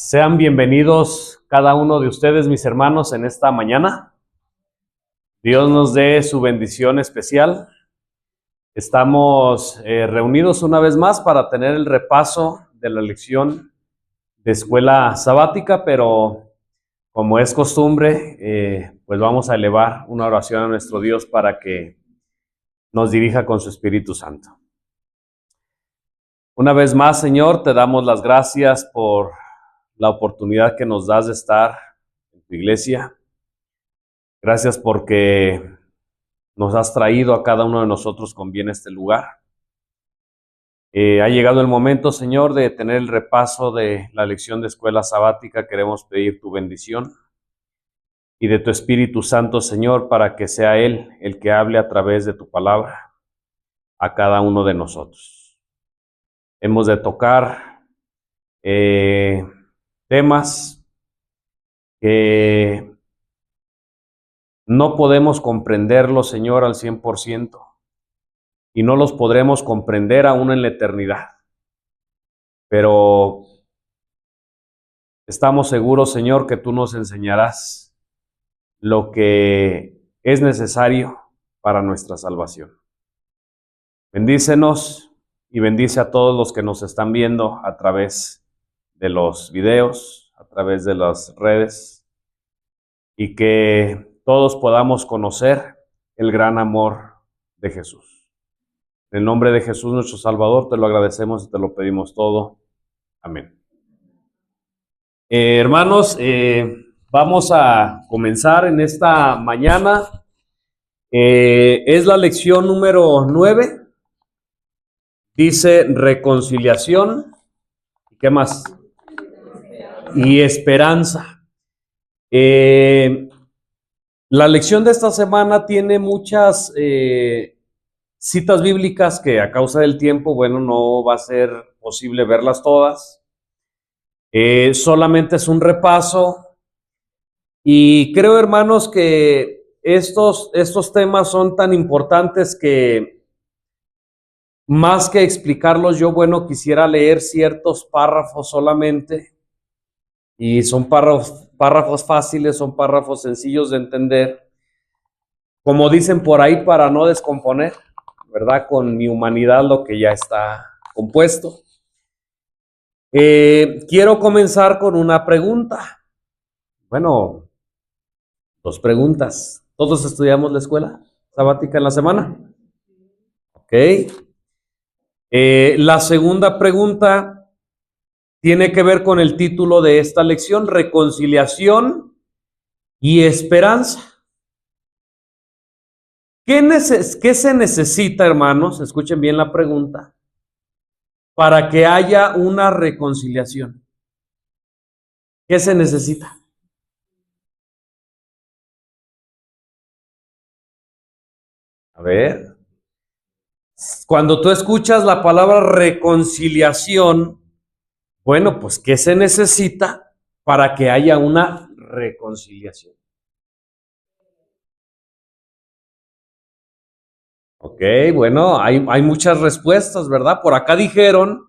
Sean bienvenidos cada uno de ustedes, mis hermanos, en esta mañana. Dios nos dé su bendición especial. Estamos reunidos una vez más para tener el repaso de la lección de escuela sabática, pero como es costumbre, pues vamos a elevar una oración a nuestro Dios para que nos dirija con su Espíritu Santo. Una vez más, Señor, te damos las gracias por la oportunidad que nos das de estar en tu iglesia. Gracias porque nos has traído a cada uno de nosotros con bien a este lugar. Ha llegado el momento, Señor, de tener el repaso de la lección de escuela sabática. Queremos pedir tu bendición y de tu Espíritu Santo, Señor, para que sea Él el que hable a través de tu palabra a cada uno de nosotros. Hemos de tocar temas que no podemos comprenderlos, Señor, al 100%, y no los podremos comprender aún en la eternidad. Pero estamos seguros, Señor, que tú nos enseñarás lo que es necesario para nuestra salvación. Bendícenos y bendice a todos los que nos están viendo a través de los videos, a través de las redes, y que todos podamos conocer el gran amor de Jesús. En el nombre de Jesús nuestro Salvador te lo agradecemos y te lo pedimos todo. Amén. Hermanos, vamos a comenzar en esta mañana. Es la lección número 9. Dice reconciliación. ¿Qué más? Y esperanza. La lección de esta semana tiene muchas citas bíblicas que a causa del tiempo, bueno, no va a ser posible verlas todas. Solamente es un repaso. Y creo, hermanos, que estos temas son tan importantes que más que explicarlos yo, bueno, quisiera leer ciertos párrafos solamente. Y son párrafos fáciles, son párrafos sencillos de entender. Como dicen por ahí, para no descomponer, ¿verdad? Con mi humanidad lo que ya está compuesto. Quiero comenzar con una pregunta. Bueno, 2 preguntas. ¿Todos estudiamos la escuela sabática en la semana? Ok. La segunda pregunta tiene que ver con el título de esta lección, reconciliación y esperanza. ¿Qué se necesita, hermanos? Escuchen bien la pregunta. Para que haya una reconciliación. ¿Qué se necesita? A ver. Cuando tú escuchas la palabra reconciliación, bueno, pues ¿qué se necesita para que haya una reconciliación? Ok, bueno, hay muchas respuestas, ¿verdad? Por acá dijeron,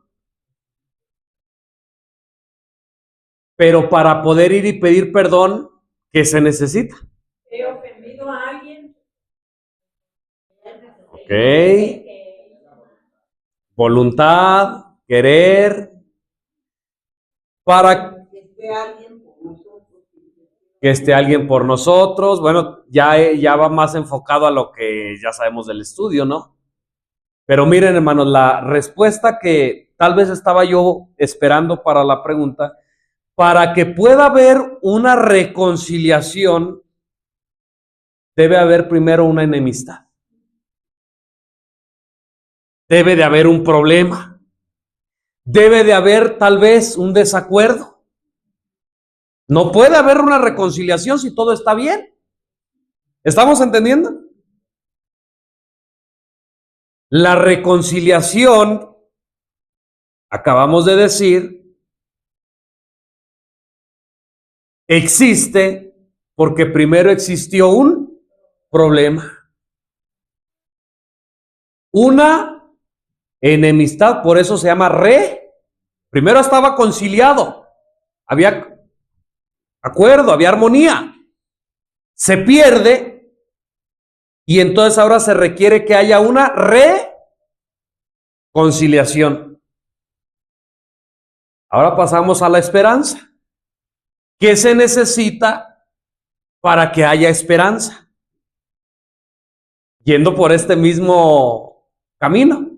pero para poder ir y pedir perdón, ¿qué se necesita? He ofendido a alguien. Ok. Voluntad, querer, para que esté alguien por nosotros. Bueno, ya va más enfocado a lo que ya sabemos del estudio, ¿no? Pero miren, hermanos, la respuesta que tal vez estaba yo esperando para la pregunta, para que pueda haber una reconciliación, debe haber primero una enemistad. Debe de haber un problema. Debe de haber tal vez un desacuerdo. No puede haber una reconciliación si todo está bien. ¿Estamos entendiendo? La reconciliación, acabamos de decir, existe porque primero existió un problema. Una enemistad, por eso se llama primero estaba conciliado, había acuerdo, había armonía. Se pierde y entonces ahora se requiere que haya una reconciliación. Ahora pasamos a la esperanza. ¿Qué se necesita para que haya esperanza? Yendo por este mismo camino.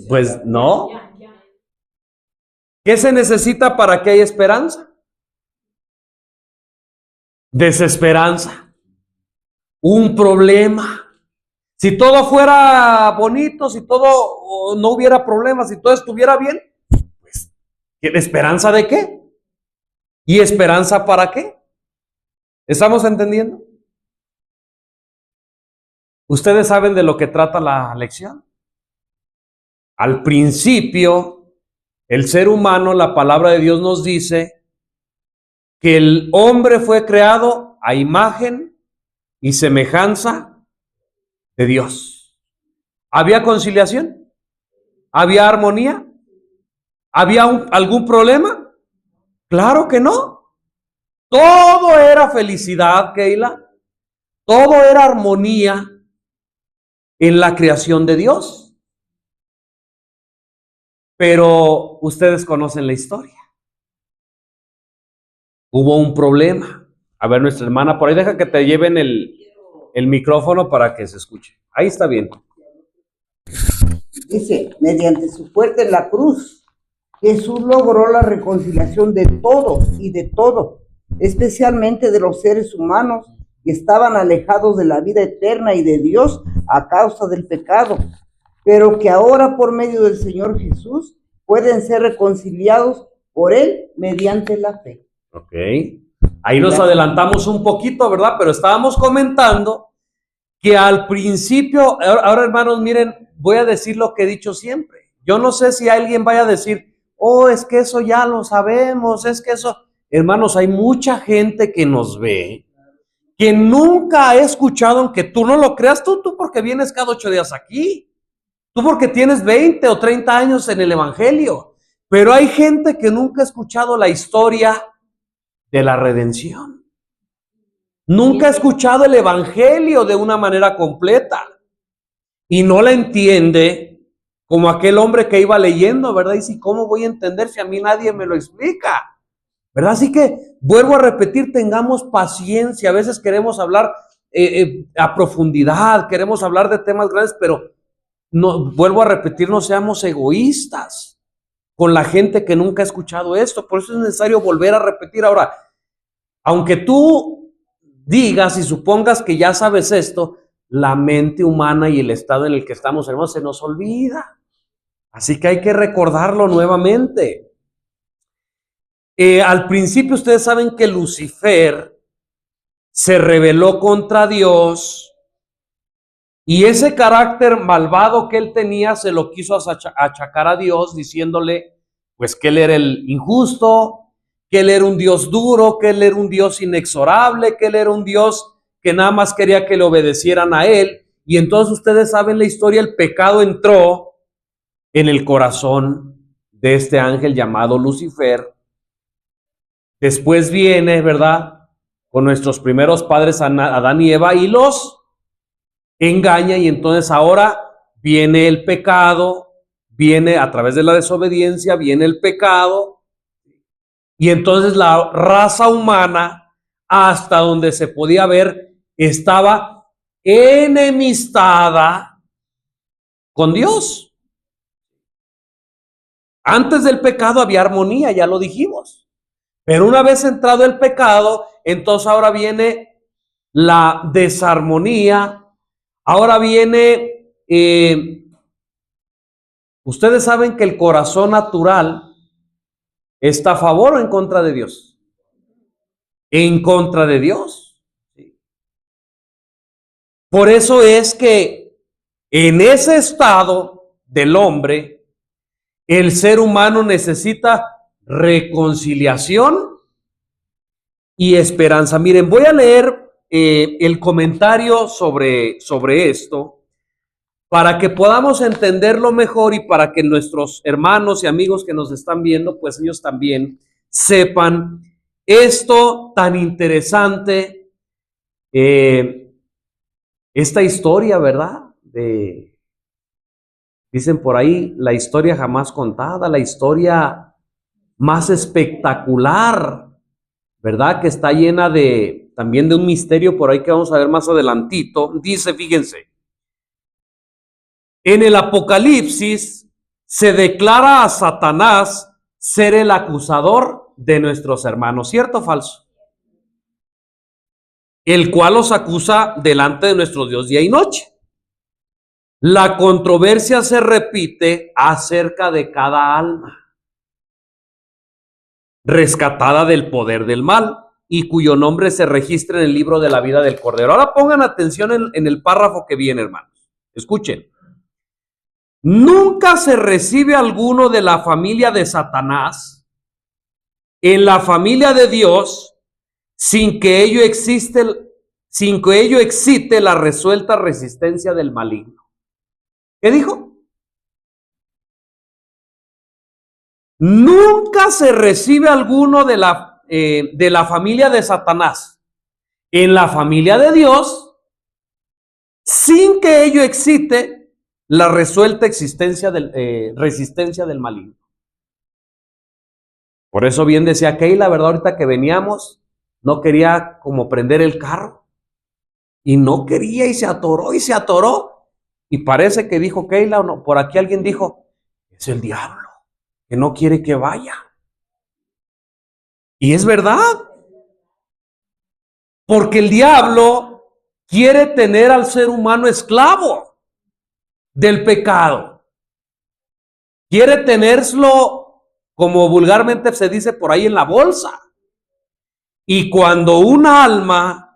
Pues no. ¿Qué se necesita para que haya esperanza? Desesperanza. Un problema. Si todo fuera bonito, si todo no hubiera problemas, si todo estuviera bien, pues, ¿esperanza de qué? ¿Y esperanza para qué? ¿Estamos entendiendo? ¿Ustedes saben de lo que trata la lección? Al principio, el ser humano, la palabra de Dios nos dice que el hombre fue creado a imagen y semejanza de Dios. ¿Había conciliación? ¿Había armonía? ¿Había algún problema? Claro que no. Todo era felicidad, Keila. Todo era armonía en la creación de Dios. Pero ustedes conocen la historia. Hubo un problema. A ver, nuestra hermana, por ahí deja que te lleven el micrófono para que se escuche. Ahí está bien. Dice, mediante su muerte en la cruz, Jesús logró la reconciliación de todos y de todo, especialmente de los seres humanos que estaban alejados de la vida eterna y de Dios a causa del pecado, pero que ahora por medio del Señor Jesús pueden ser reconciliados por Él mediante la fe. Ok. Ahí nos adelantamos un poquito, ¿verdad? Pero estábamos comentando que al principio, ahora hermanos, miren, voy a decir lo que he dicho siempre. Yo no sé si alguien vaya a decir, oh, es que eso ya lo sabemos, es que eso... Hermanos, hay mucha gente que nos ve, que nunca ha escuchado, aunque tú no lo creas, tú porque vienes cada 8 días aquí, tú porque tienes 20 o 30 años en el Evangelio, pero hay gente que nunca ha escuchado la historia de la redención. Nunca ha escuchado el Evangelio de una manera completa y no la entiende como aquel hombre que iba leyendo, ¿verdad? Y dice, ¿cómo voy a entender si a mí nadie me lo explica? ¿Verdad? Así que vuelvo a repetir, tengamos paciencia. A veces queremos hablar a profundidad, queremos hablar de temas grandes, pero no, vuelvo a repetir, no seamos egoístas con la gente que nunca ha escuchado esto. Por eso es necesario volver a repetir. Ahora, aunque tú digas y supongas que ya sabes esto, la mente humana y el estado en el que estamos, hermanos, se nos olvida. Así que hay que recordarlo nuevamente. Al principio ustedes saben que Lucifer se rebeló contra Dios y ese carácter malvado que él tenía se lo quiso achacar a Dios, diciéndole pues que él era el injusto, que él era un Dios duro, que él era un Dios inexorable, que él era un Dios que nada más quería que le obedecieran a él. Y entonces ustedes saben la historia, el pecado entró en el corazón de este ángel llamado Lucifer. Después viene, ¿verdad?, con nuestros primeros padres Adán y Eva y los engaña, y entonces ahora viene el pecado, viene a través de la desobediencia, viene el pecado, y entonces la raza humana, hasta donde se podía ver, estaba enemistada con Dios. Antes del pecado había armonía, ya lo dijimos. Pero una vez entrado el pecado, entonces ahora viene la desarmonía, ahora viene, ustedes saben que el corazón natural está a favor o en contra de Dios. En contra de Dios. Por eso es que en ese estado del hombre, el ser humano necesita reconciliación y esperanza. Miren, voy a leer el comentario sobre esto. para que podamos entenderlo mejor y para que nuestros hermanos y amigos que nos están viendo, pues ellos también sepan esto tan interesante, esta historia, ¿verdad? Dicen por ahí, la historia jamás contada, la historia más espectacular, ¿verdad? Que está llena también de un misterio por ahí que vamos a ver más adelantito. Dice, fíjense, en el Apocalipsis se declara a Satanás ser el acusador de nuestros hermanos, ¿cierto o falso? El cual los acusa delante de nuestro Dios día y noche. La controversia se repite acerca de cada alma rescatada del poder del mal y cuyo nombre se registra en el libro de la vida del Cordero. Ahora pongan atención en el párrafo que viene, hermanos. Escuchen. Nunca se recibe alguno de la familia de Satanás en la familia de Dios sin que ello excite la resuelta resistencia del maligno. ¿Qué dijo? Nunca se recibe alguno de la familia de Satanás en la familia de Dios sin que ello excite la resuelta resistencia del maligno. Por eso bien decía Keila, ¿verdad? Ahorita que veníamos, no quería como prender el carro. Y no quería y se atoró y se atoró. Y parece que dijo Keila, o no, por aquí alguien dijo, es el diablo, que no quiere que vaya. Y es verdad. Porque el diablo quiere tener al ser humano esclavo del pecado. Quiere tenerlo, como vulgarmente se dice por ahí, en la bolsa. Y cuando un alma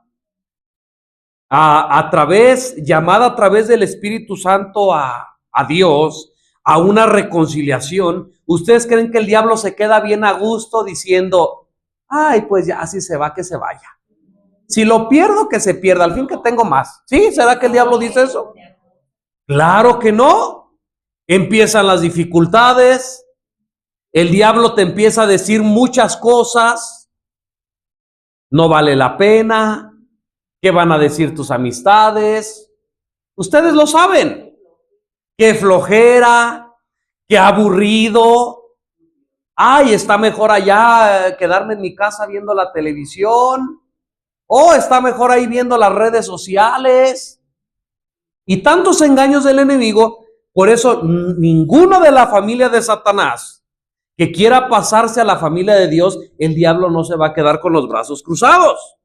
llamada a través del Espíritu Santo a Dios, a una reconciliación, ¿ustedes creen que el diablo se queda bien a gusto diciendo, ay, pues ya, si se va, que se vaya? Si lo pierdo, que se pierda, al fin que tengo más. ¿Sí? ¿Será que el diablo dice eso? Claro que no. Empiezan las dificultades, el diablo te empieza a decir muchas cosas, no vale la pena. ¿Qué van a decir tus amistades? Ustedes lo saben. Qué flojera, qué aburrido. Ay, está mejor allá quedarme en mi casa viendo la televisión. O está mejor ahí viendo las redes sociales. Y tantos engaños del enemigo. Por eso ninguno de la familia de Satanás que quiera pasarse a la familia de Dios, el diablo no se va a quedar con los brazos cruzados.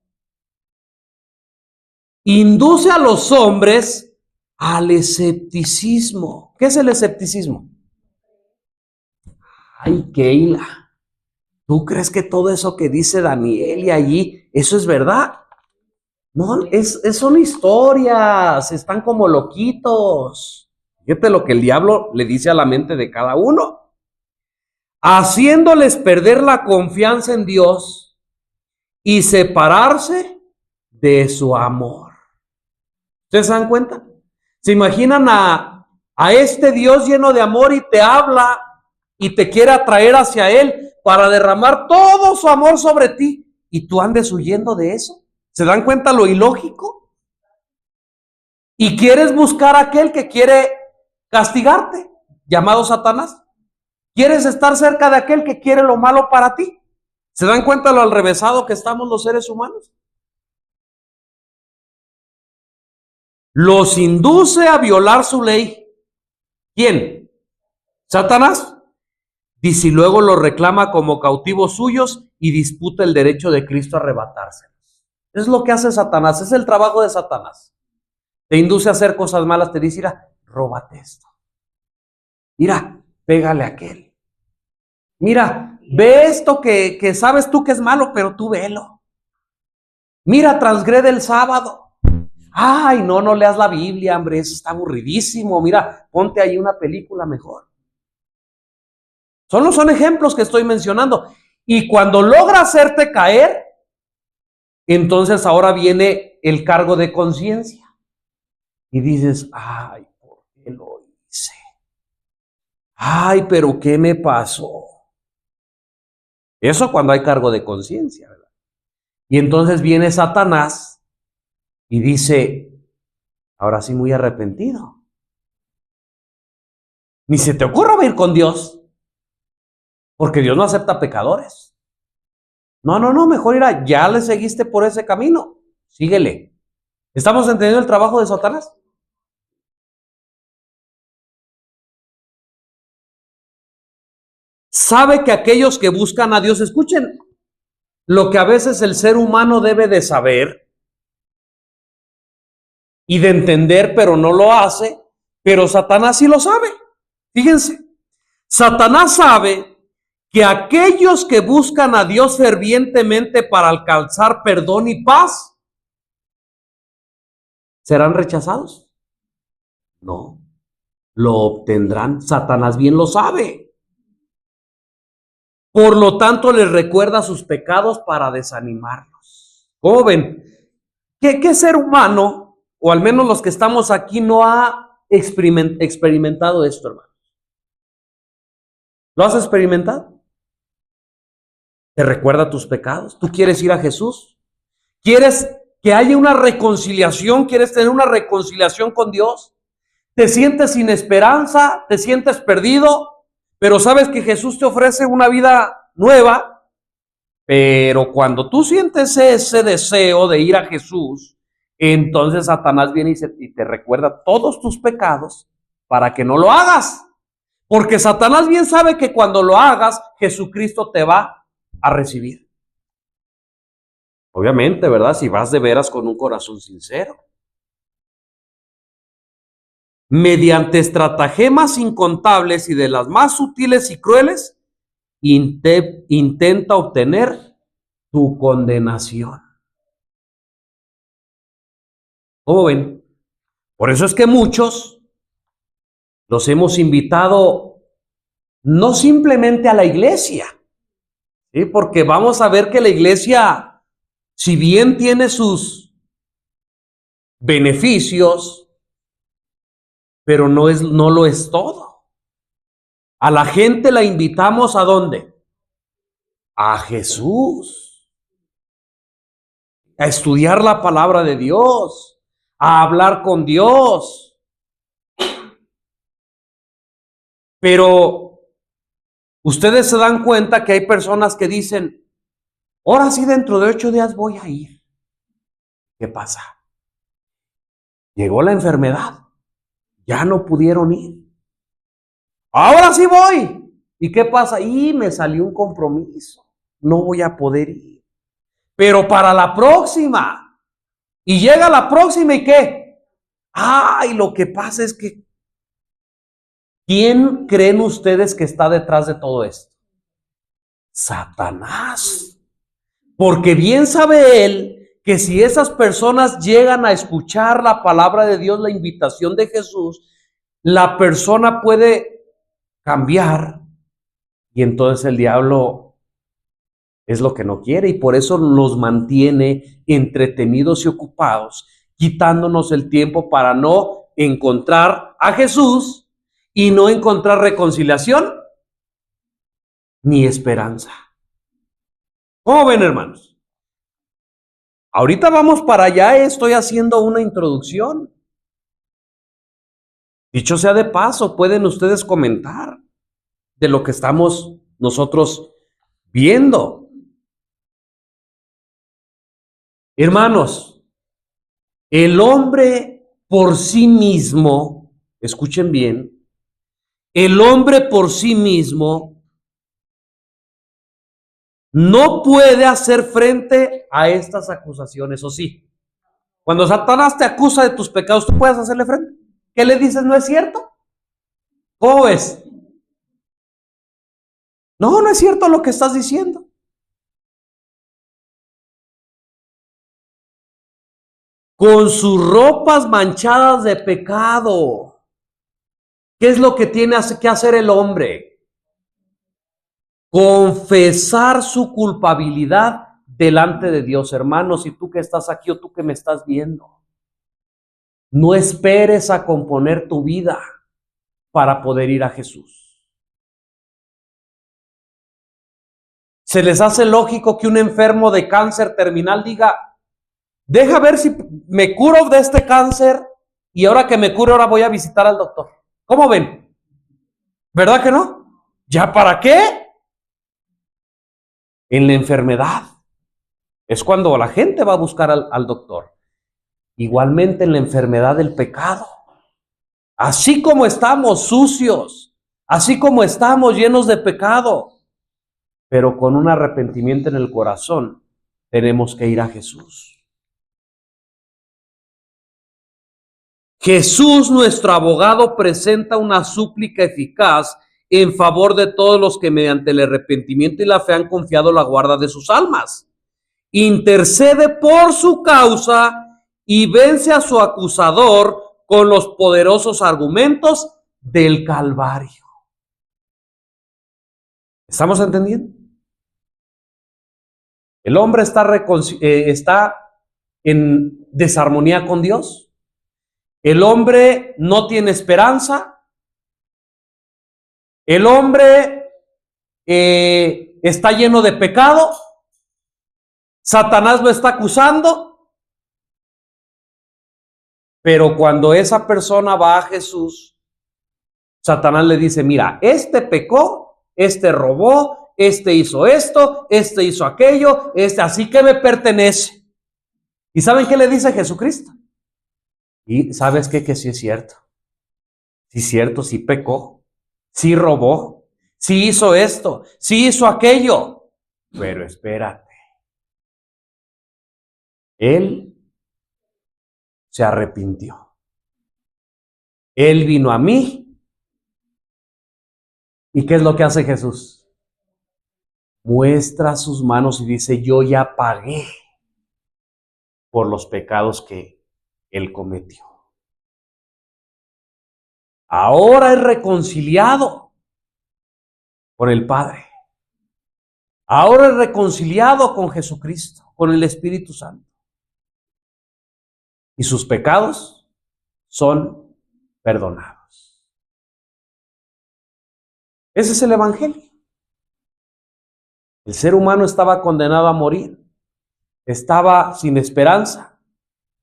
Induce a los hombres al escepticismo. ¿Qué es el escepticismo? Ay, Keila, ¿tú crees que todo eso que dice Daniel y allí, eso es verdad? No, son historias, están como loquitos. Fíjate lo que el diablo le dice a la mente de cada uno. Haciéndoles perder la confianza en Dios y separarse de su amor. ¿Ustedes se dan cuenta? ¿Se imaginan a este Dios lleno de amor y te habla y te quiere atraer hacia Él para derramar todo su amor sobre ti y tú andes huyendo de eso? ¿Se dan cuenta lo ilógico? Y quieres buscar a aquel que quiere castigarte, llamado Satanás. ¿Quieres estar cerca de aquel que quiere lo malo para ti? ¿Se dan cuenta lo alrevesado que estamos los seres humanos? Los induce a violar su ley. ¿Quién? Satanás. Dice, y luego los reclama como cautivos suyos y disputa el derecho de Cristo a arrebatárselos. Es lo que hace Satanás, es el trabajo de Satanás. Te induce a hacer cosas malas, te dice, mira, róbate esto. Mira, pégale a aquel. Mira, ve esto que sabes tú que es malo, pero tú velo. Mira, transgrede el sábado. Ay, no leas la Biblia, hombre, eso está aburridísimo. Mira, ponte ahí una película mejor. Son ejemplos que estoy mencionando. Y cuando logra hacerte caer, entonces ahora viene el cargo de conciencia. Y dices, ay, ¿por qué qué lo hice? Ay, pero ¿qué me pasó? Eso cuando hay cargo de conciencia, ¿verdad? Y entonces viene Satanás y dice, ahora sí muy arrepentido. Ni se te ocurra ir con Dios, porque Dios no acepta pecadores. No, mejor irá, ya le seguiste por ese camino, síguele. ¿Estamos entendiendo el trabajo de Satanás? Sabe que aquellos que buscan a Dios, escuchen, lo que a veces el ser humano debe de saber y de entender, pero no lo hace, pero Satanás sí lo sabe. Fíjense, Satanás sabe que aquellos que buscan a Dios fervientemente para alcanzar perdón y paz, ¿serán rechazados? No, lo obtendrán. Satanás bien lo sabe. Por lo tanto, les recuerda sus pecados para desanimarlos. ¿Cómo ven? ¿Qué ser humano, o al menos los que estamos aquí, no ha experimentado esto, hermano? ¿Lo has experimentado? ¿Te recuerda tus pecados? ¿Tú quieres ir a Jesús? ¿Quieres que haya una reconciliación? ¿Quieres tener una reconciliación con Dios? ¿Te sientes sin esperanza? ¿Te sientes perdido? Pero sabes que Jesús te ofrece una vida nueva. Pero cuando tú sientes ese deseo de ir a Jesús, entonces Satanás viene y te recuerda todos tus pecados para que no lo hagas. Porque Satanás bien sabe que cuando lo hagas, Jesucristo te va a recibir. Obviamente, ¿verdad? Si vas de veras con un corazón sincero. Mediante estratagemas incontables y de las más sutiles y crueles, intenta obtener tu condenación. ¿Cómo ven? Por eso es que muchos los hemos invitado no simplemente a la iglesia, ¿sí? Porque vamos a ver que la iglesia, si bien tiene sus beneficios, pero no lo es todo. A la gente la invitamos ¿a dónde? A Jesús. A estudiar la palabra de Dios, a hablar con Dios. Pero ustedes se dan cuenta que hay personas que dicen, ahora sí dentro de 8 días voy a ir. ¿Qué pasa? Llegó la enfermedad, ya no pudieron ir. Ahora sí voy. ¿Y qué pasa? Y me salió un compromiso, no voy a poder ir. Pero para la próxima. Y llega la próxima y ¿qué? Ay, lo que pasa es que ¿quién creen ustedes que está detrás de todo esto? Satanás. Porque bien sabe él que si esas personas llegan a escuchar la palabra de Dios, la invitación de Jesús, la persona puede cambiar y entonces el diablo es lo que no quiere y por eso nos mantiene entretenidos y ocupados, quitándonos el tiempo para no encontrar a Jesús y no encontrar reconciliación ni esperanza. ¿Cómo ven, hermanos? Ahorita vamos para allá, estoy haciendo una introducción. Dicho sea de paso, pueden ustedes comentar de lo que estamos nosotros viendo. Hermanos, el hombre por sí mismo, escuchen bien, el hombre por sí mismo no puede hacer frente a estas acusaciones, ¿o sí? Cuando Satanás te acusa de tus pecados, ¿tú puedes hacerle frente? ¿Qué le dices? ¿No es cierto? ¿Cómo ves? No es cierto lo que estás diciendo. Con sus ropas manchadas de pecado. ¿Qué es lo que tiene que hacer el hombre? Confesar su culpabilidad delante de Dios. Hermanos, y tú que estás aquí o tú que me estás viendo, No esperes a componer tu vida para poder ir a Jesús. ¿Se les hace lógico que un enfermo de cáncer terminal diga, deja ver si me curo de este cáncer y ahora que me curo ahora voy a visitar al doctor? ¿Cómo ven? ¿Verdad que no? ¿Ya para qué? En la enfermedad es cuando la gente va a buscar al doctor. Igualmente en la enfermedad del pecado. Así como estamos sucios, así como estamos llenos de pecado, pero con un arrepentimiento en el corazón, tenemos que ir a Jesús. Jesús, nuestro abogado, presenta una súplica eficaz en favor de todos los que mediante el arrepentimiento y la fe han confiado la guarda de sus almas. Intercede por su causa y vence a su acusador con los poderosos argumentos del Calvario. ¿Estamos entendiendo? El hombre está en desarmonía con Dios. El hombre no tiene esperanza. El hombre está lleno de pecado. Satanás lo está acusando. Pero cuando esa persona va a Jesús, Satanás le dice, mira, este pecó, este robó, este hizo esto, este hizo aquello, así que me pertenece. ¿Y saben qué le dice Jesucristo? Y ¿sabes qué? Que sí es cierto. Sí es cierto, sí pecó, sí robó, sí hizo esto, sí hizo aquello. Pero espérate. Él se arrepintió. Él vino a mí. ¿Y qué es lo que hace Jesús? Muestra sus manos y dice, yo ya pagué por los pecados que él cometió. Ahora es reconciliado con el Padre. Ahora es reconciliado con Jesucristo, con el Espíritu Santo. Y sus pecados son perdonados. Ese es el Evangelio. El ser humano estaba condenado a morir. Estaba sin esperanza.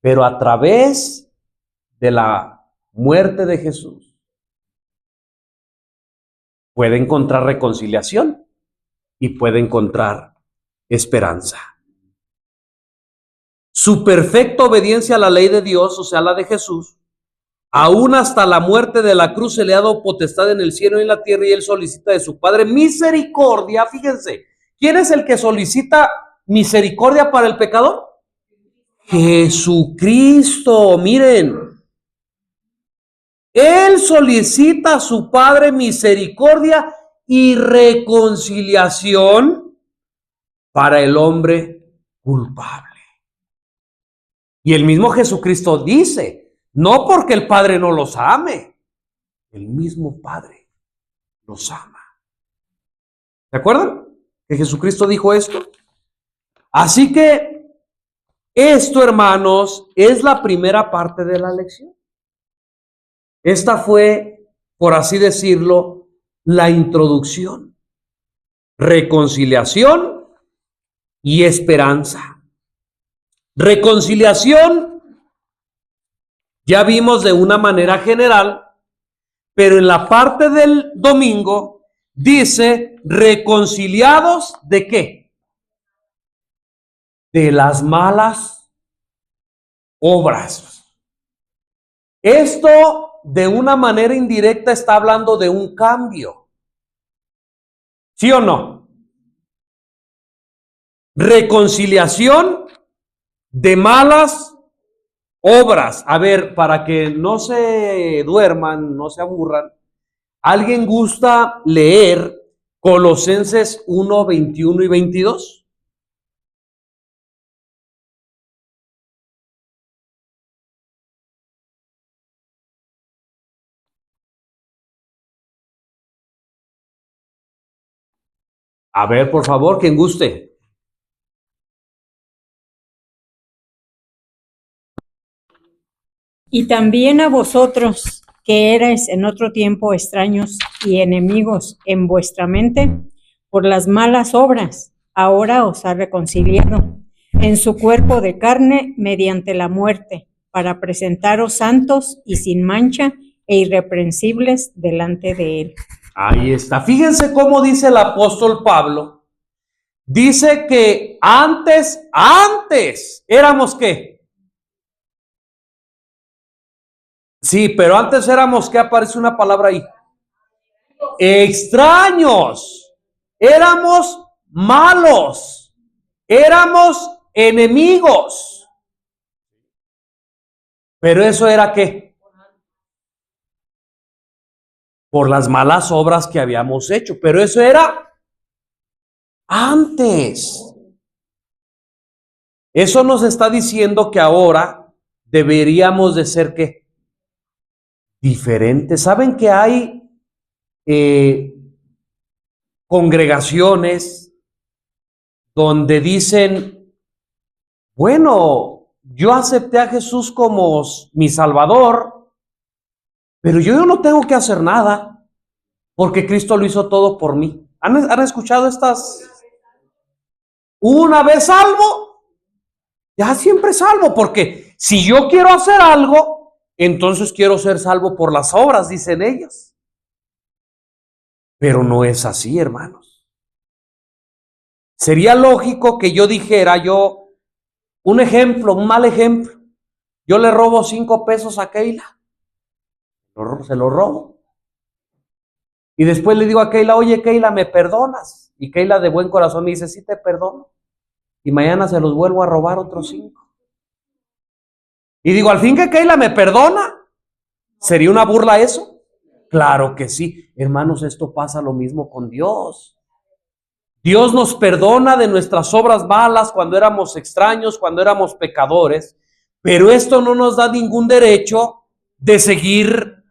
Pero a través de la muerte de Jesús puede encontrar reconciliación y puede encontrar esperanza. Su perfecta obediencia a la ley de Dios, o sea, la de Jesús, aún hasta la muerte de la cruz se le ha dado potestad en el cielo y en la tierra, y él solicita de su Padre misericordia. Fíjense, ¿quién es el que solicita misericordia para el pecador? Jesucristo, miren. Él solicita a su Padre misericordia y reconciliación para el hombre culpable. Y el mismo Jesucristo dice, no porque el Padre no los ame, el mismo Padre los ama. ¿Se acuerdan que Jesucristo dijo esto? Así que esto, hermanos, es la primera parte de la lección. Esta fue, por así decirlo, la introducción, reconciliación y esperanza. Reconciliación, ya vimos de una manera general, pero en la parte del domingo dice reconciliados ¿de qué? De las malas obras. Esto de una manera indirecta está hablando de un cambio. ¿Sí o no? Reconciliación de malas obras. A ver, para que no se duerman, no se aburran, ¿alguien gusta leer Colosenses 1, 21 y 22? A ver, por favor, quien guste. Y también a vosotros, que erais en otro tiempo extraños y enemigos en vuestra mente, por las malas obras, ahora os ha reconciliado en su cuerpo de carne mediante la muerte, para presentaros santos y sin mancha e irreprensibles delante de él. Ahí está. Fíjense cómo dice el apóstol Pablo. Dice que antes, éramos ¿qué? Sí, pero antes éramos, ¿qué aparece una palabra ahí? Extraños. Éramos malos. Éramos enemigos. Pero eso era ¿qué? Por las malas obras que habíamos hecho. Pero eso era antes. Eso nos está diciendo que ahora deberíamos de ser ¿qué? Diferentes. ¿Saben que hay congregaciones donde dicen, bueno, yo acepté a Jesús como mi Salvador, pero yo no tengo que hacer nada, porque Cristo lo hizo todo por mí? ¿Han escuchado estas? Una vez salvo, ya siempre salvo, porque si yo quiero hacer algo, entonces quiero ser salvo por las obras, dicen ellas. Pero no es así, hermanos. Sería lógico que yo dijera, un ejemplo, un mal ejemplo. Yo le robo 5 pesos a Keila. Se lo robo. Y después le digo a Keila, oye Keila, ¿me perdonas? Y Keila de buen corazón me dice, sí te perdono. Y mañana se los vuelvo a robar otros 5. Y digo, al fin que Keila me perdona. ¿Sería una burla eso? Claro que sí. Hermanos, esto pasa lo mismo con Dios. Dios nos perdona de nuestras obras malas cuando éramos extraños, cuando éramos pecadores, pero esto no nos da ningún derecho de seguir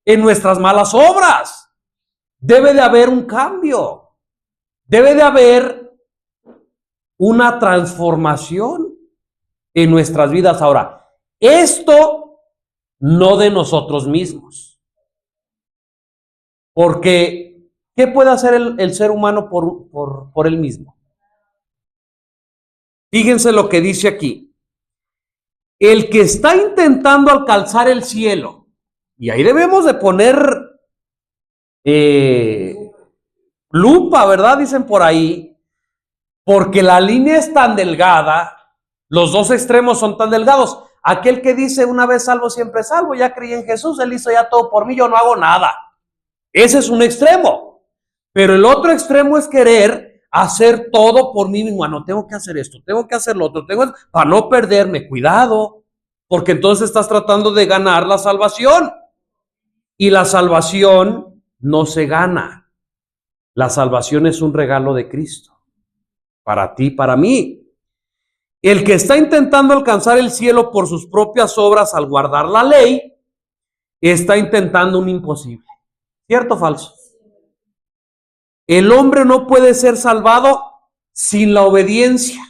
en nuestras malas obras. Debe de haber un cambio. Debe de haber una transformación en nuestras vidas. Ahora, esto no de nosotros mismos. Porque, ¿qué puede hacer el ser humano por él mismo? Fíjense lo que dice aquí. El que está intentando alcanzar el cielo, y ahí debemos de poner lupa, ¿verdad? Dicen por ahí, porque la línea es tan delgada, los dos extremos son tan delgados. Aquel que dice una vez salvo, siempre salvo, ya creí en Jesús, Él hizo ya todo por mí, yo no hago nada. Ese es un extremo, pero el otro extremo es querer hacer todo por mí mismo. No, tengo que hacer esto, tengo que hacer lo otro, para no perderme. Cuidado, porque entonces estás tratando de ganar la salvación. Y la salvación no se gana. La salvación es un regalo de Cristo, para ti, para mí. El que está intentando alcanzar el cielo por sus propias obras al guardar la ley, está intentando un imposible. ¿Cierto o falso? El hombre no puede ser salvado sin la obediencia,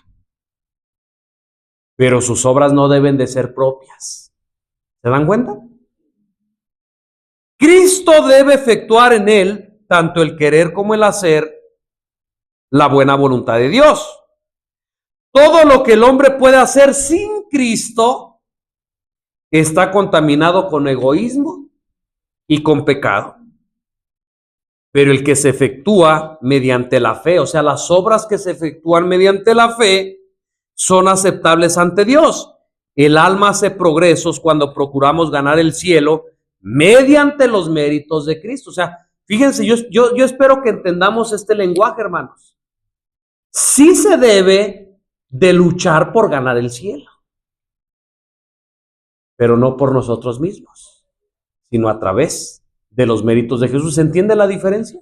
pero sus obras no deben de ser propias. ¿Se dan cuenta? Cristo debe efectuar en él tanto el querer como el hacer, la buena voluntad de Dios. Todo lo que el hombre puede hacer sin Cristo está contaminado con egoísmo y con pecado. Pero el que se efectúa mediante la fe, o sea, las obras que se efectúan mediante la fe, son aceptables ante Dios. El alma hace progresos cuando procuramos ganar el cielo mediante los méritos de Cristo. O sea, fíjense, yo espero que entendamos este lenguaje, hermanos. Sí se debe de luchar por ganar el cielo, pero no por nosotros mismos, sino a través de los méritos de Jesús. ¿Se entiende la diferencia?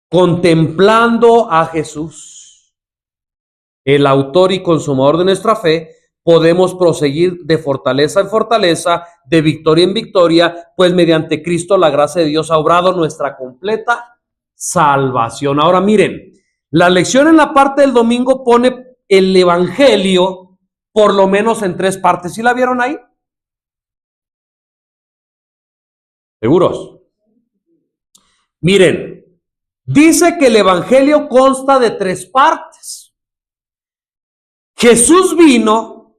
Contemplando a Jesús, el autor y consumador de nuestra fe, podemos proseguir de fortaleza en fortaleza, de victoria en victoria, pues mediante Cristo la gracia de Dios ha obrado nuestra completa salvación. Ahora miren, la lección en la parte del domingo pone el evangelio por lo menos en 3 partes. ¿Sí la vieron ahí? ¿Seguros? Miren, dice que el evangelio consta de 3 partes. Jesús vino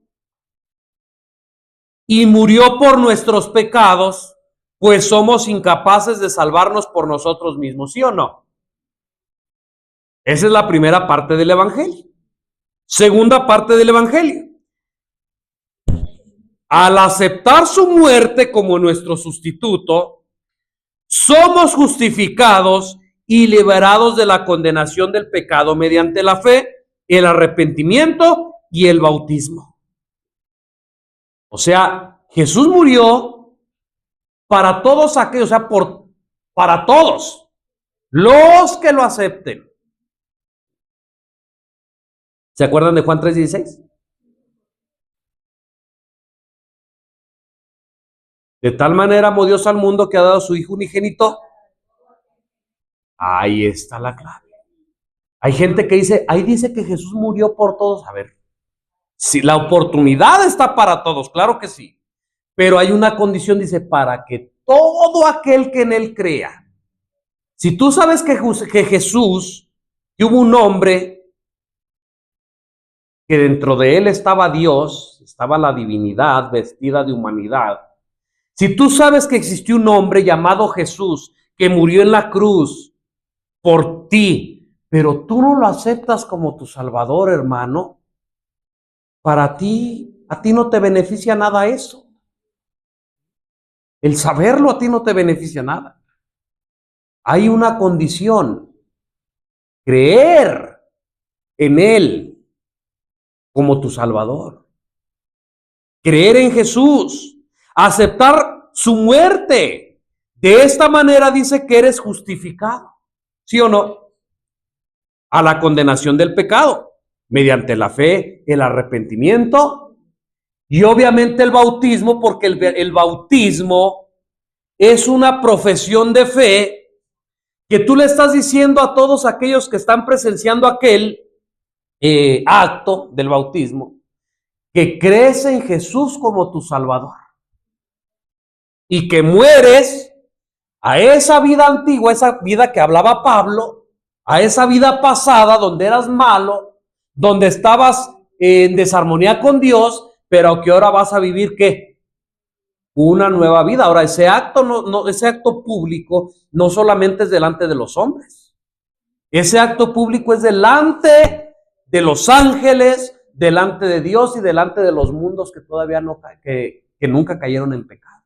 y murió por nuestros pecados, pues somos incapaces de salvarnos por nosotros mismos, ¿sí o no? Esa es la primera parte del evangelio. Segunda parte del evangelio. Al aceptar su muerte como nuestro sustituto, somos justificados y liberados de la condenación del pecado mediante la fe, el arrepentimiento y el bautismo. O sea, Jesús murió para todos aquellos, o sea, para todos los que lo acepten. ¿Se acuerdan de Juan 3:16? De tal manera amó Dios al mundo que ha dado a su Hijo unigénito. Ahí está la clave. Hay gente que dice, ahí dice que Jesús murió por todos. A ver, si la oportunidad está para todos, claro que sí. Pero hay una condición, dice, para que todo aquel que en él crea. Si tú sabes que Jesús, que hubo un hombre, que dentro de él estaba Dios, estaba la divinidad vestida de humanidad. Si tú sabes que existió un hombre llamado Jesús que murió en la cruz por ti, pero tú no lo aceptas como tu Salvador, hermano, a ti no te beneficia nada eso. El saberlo a ti no te beneficia nada. Hay una condición: creer en Él como tu Salvador. Creer en Jesús. Aceptar su muerte. De esta manera dice que eres justificado. ¿Sí o no? A la condenación del pecado. Mediante la fe, el arrepentimiento y obviamente el bautismo, porque el bautismo es una profesión de fe que tú le estás diciendo a todos aquellos que están presenciando aquel acto del bautismo, que crees en Jesús como tu Salvador y que mueres a esa vida antigua, esa vida que hablaba Pablo, a esa vida pasada donde eras malo, donde estabas en desarmonía con Dios, pero que ahora vas a vivir ¿qué? Una nueva vida. Ahora ese acto ese acto público no solamente es delante de los hombres. Ese acto público es delante de los ángeles, delante de Dios y delante de los mundos que todavía que nunca cayeron en pecado.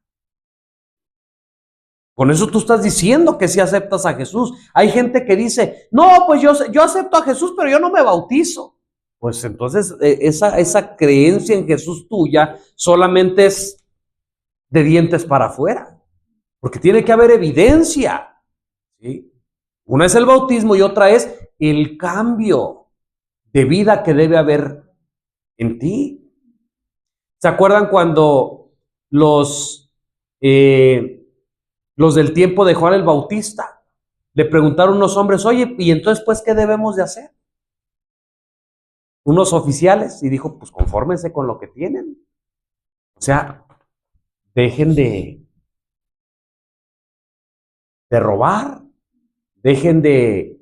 Con eso tú estás diciendo que sí aceptas a Jesús. Hay gente que dice, no, pues yo acepto a Jesús, pero yo no me bautizo. Pues entonces esa creencia en Jesús tuya solamente es de dientes para afuera, porque tiene que haber evidencia, ¿sí? Una es el bautismo y otra es el cambio de vida que debe haber en ti. ¿Se acuerdan cuando los del tiempo de Juan el Bautista le preguntaron unos hombres, oye, ¿y entonces pues qué debemos de hacer? Unos oficiales, y dijo, pues confórmense con lo que tienen. O sea, dejen de robar, dejen de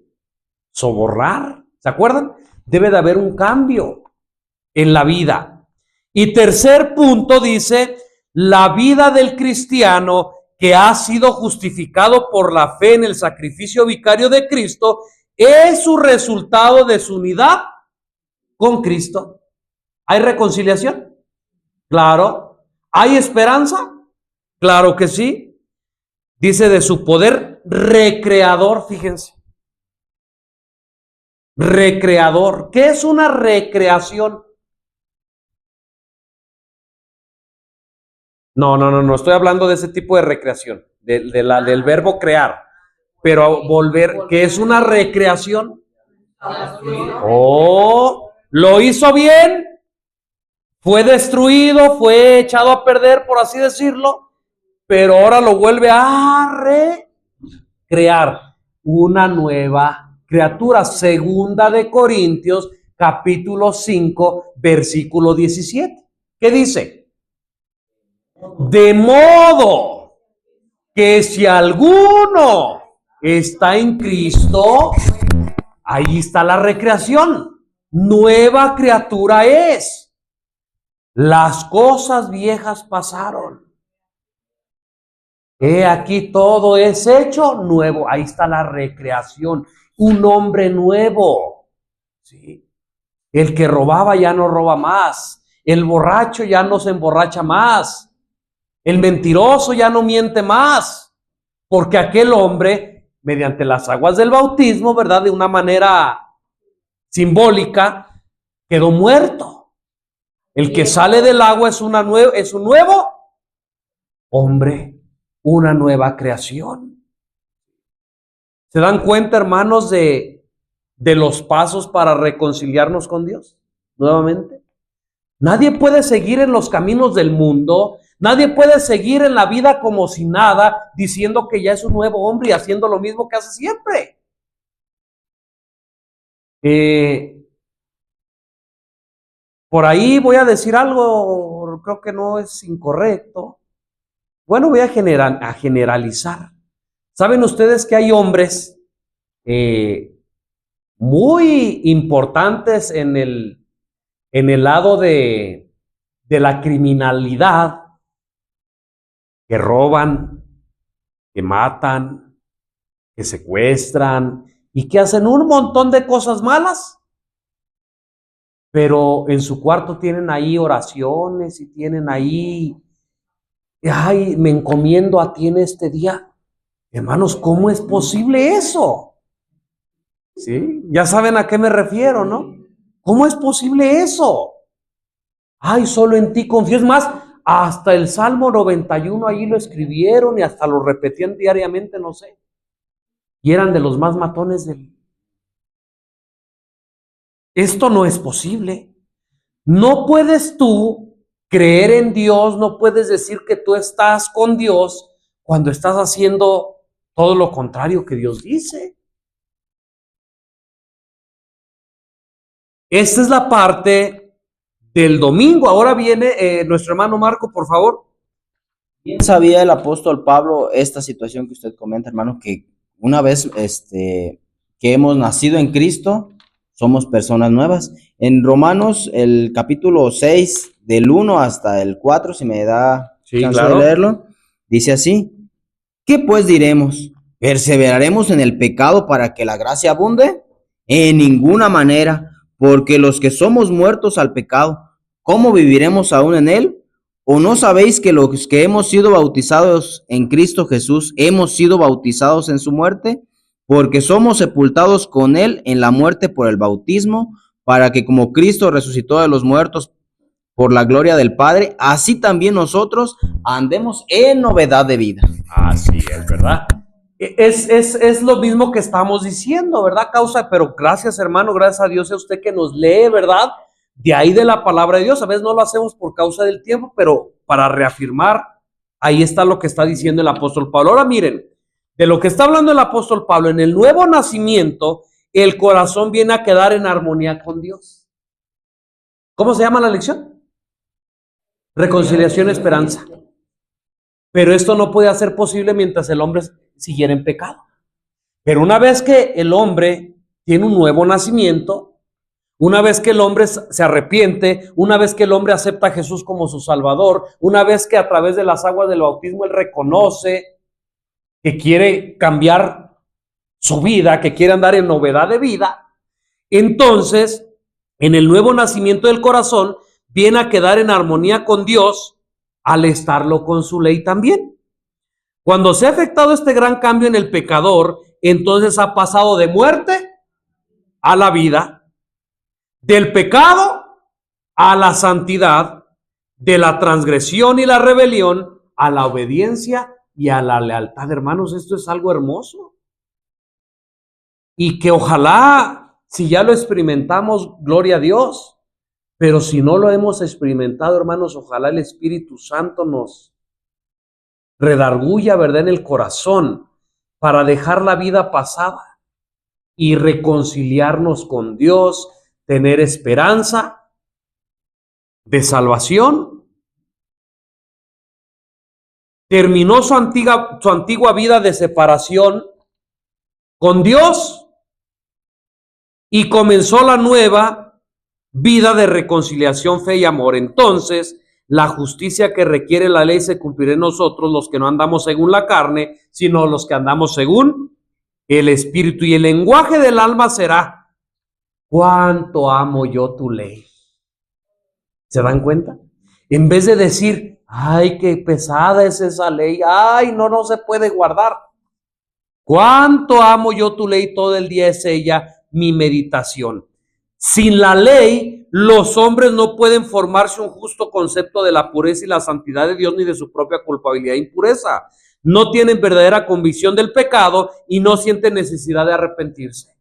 sobornar. ¿Se acuerdan? Debe de haber un cambio en la vida. Y tercer punto dice, la vida del cristiano que ha sido justificado por la fe en el sacrificio vicario de Cristo es su resultado de su unidad con Cristo. ¿Hay reconciliación? Claro. ¿Hay esperanza? Claro que sí. Dice de su poder recreador, fíjense. Recreador. ¿Qué es una recreación? No, estoy hablando de ese tipo de recreación, del verbo crear. Pero volver, ¿qué es una recreación? Oh, lo hizo bien, fue destruido, fue echado a perder, por así decirlo, pero ahora lo vuelve a recrear, una nueva criatura. Segunda de Corintios capítulo 5, versículo 17. ¿Qué dice? De modo que si alguno está en Cristo, ahí está la recreación. Nueva criatura es. Las cosas viejas pasaron. He aquí todo es hecho nuevo. Ahí está la recreación. Un hombre nuevo. ¿Sí? El que robaba ya no roba más. El borracho ya no se emborracha más. El mentiroso ya no miente más. Porque aquel hombre, mediante las aguas del bautismo, ¿verdad? De una manera simbólica, quedó muerto. El que sale del agua es un nuevo hombre, una nueva creación. ¿Se dan cuenta, hermanos, de los pasos para reconciliarnos con Dios? Nuevamente. Nadie puede seguir en los caminos del mundo. Nadie puede seguir en la vida como si nada, diciendo que ya es un nuevo hombre y haciendo lo mismo que hace siempre. Por ahí voy a decir algo, creo que no es incorrecto. Bueno, voy a generalizar. ¿Saben ustedes que hay hombres muy importantes en el lado de la criminalidad, que roban, que matan, que secuestran y que hacen un montón de cosas malas? Pero en su cuarto tienen ahí oraciones y tienen ahí, ay, me encomiendo a ti en este día. Hermanos, ¿cómo es posible eso? ¿Sí? Ya saben a qué me refiero, ¿no? ¿Cómo es posible eso? Ay, solo en ti confío. Es más, hasta el Salmo 91 ahí lo escribieron y hasta lo repetían diariamente, no sé. Y eran de los más matones del... Esto no es posible. No puedes tú creer en Dios, no puedes decir que tú estás con Dios cuando estás haciendo todo lo contrario que Dios dice. Esta es la parte del domingo. Ahora viene nuestro hermano Marco, por favor. Bien sabía el apóstol Pablo esta situación que usted comenta, hermano, que una vez que hemos nacido en Cristo, somos personas nuevas. En Romanos, el capítulo 6, del 1 hasta el 4, si me da chance de leerlo, dice así: ¿qué pues diremos? ¿Perseveraremos en el pecado para que la gracia abunde? En ninguna manera, porque los que somos muertos al pecado, ¿cómo viviremos aún en él? ¿O no sabéis que los que hemos sido bautizados en Cristo Jesús, hemos sido bautizados en su muerte? Porque somos sepultados con él en la muerte por el bautismo, para que como Cristo resucitó de los muertos por la gloria del Padre, así también nosotros andemos en novedad de vida. Así es, ¿verdad? Es lo mismo que estamos diciendo, ¿verdad? Pero gracias, hermano, gracias a Dios a usted que nos lee, ¿verdad? De ahí de la palabra de Dios. A veces no lo hacemos por causa del tiempo, pero para reafirmar, ahí está lo que está diciendo el apóstol Pablo. Ahora miren, de lo que está hablando el apóstol Pablo, en el nuevo nacimiento, el corazón viene a quedar en armonía con Dios. ¿Cómo se llama la lección? Reconciliación, esperanza. Pero esto no puede ser posible mientras el hombre siguiera en pecado. Pero una vez que el hombre tiene un nuevo nacimiento, una vez que el hombre se arrepiente, una vez que el hombre acepta a Jesús como su Salvador, una vez que a través de las aguas del bautismo él reconoce que quiere cambiar su vida, que quiere andar en novedad de vida, entonces en el nuevo nacimiento del corazón viene a quedar en armonía con Dios al estarlo con su ley también. Cuando se ha efectuado este gran cambio en el pecador, entonces ha pasado de muerte a la vida, del pecado a la santidad, de la transgresión y la rebelión a la obediencia y a la lealtad. Hermanos, esto es algo hermoso. Y que ojalá, si ya lo experimentamos, gloria a Dios. Pero si no lo hemos experimentado, hermanos, ojalá el Espíritu Santo nos redarguya, ¿verdad?, en el corazón para dejar la vida pasada y reconciliarnos con Dios, tener esperanza de salvación. Terminó su antigua vida de separación con Dios y comenzó la nueva vida de reconciliación, fe y amor. Entonces, la justicia que requiere la ley se cumplirá en nosotros, los que no andamos según la carne, sino los que andamos según el Espíritu. Y el lenguaje del alma será: cuánto amo yo tu ley. ¿Se dan cuenta? En vez de decir, ay, qué pesada es esa ley, ay, no se puede guardar. Cuánto amo yo tu ley, todo el día es ella mi meditación. Sin la ley, los hombres no pueden formarse un justo concepto de la pureza y la santidad de Dios, ni de su propia culpabilidad e impureza. No tienen verdadera convicción del pecado y no sienten necesidad de arrepentirse.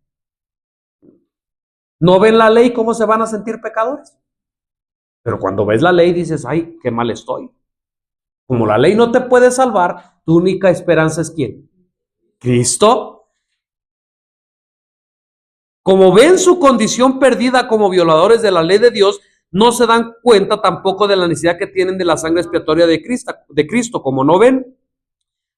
¿No ven la ley? ¿Cómo se van a sentir pecadores? Pero cuando ves la ley dices, ay, qué mal estoy. Como la ley no te puede salvar, tu única esperanza es ¿quién? Cristo. Como ven su condición perdida como violadores de la ley de Dios, no se dan cuenta tampoco de la necesidad que tienen de la sangre expiatoria de Cristo. Como no ven,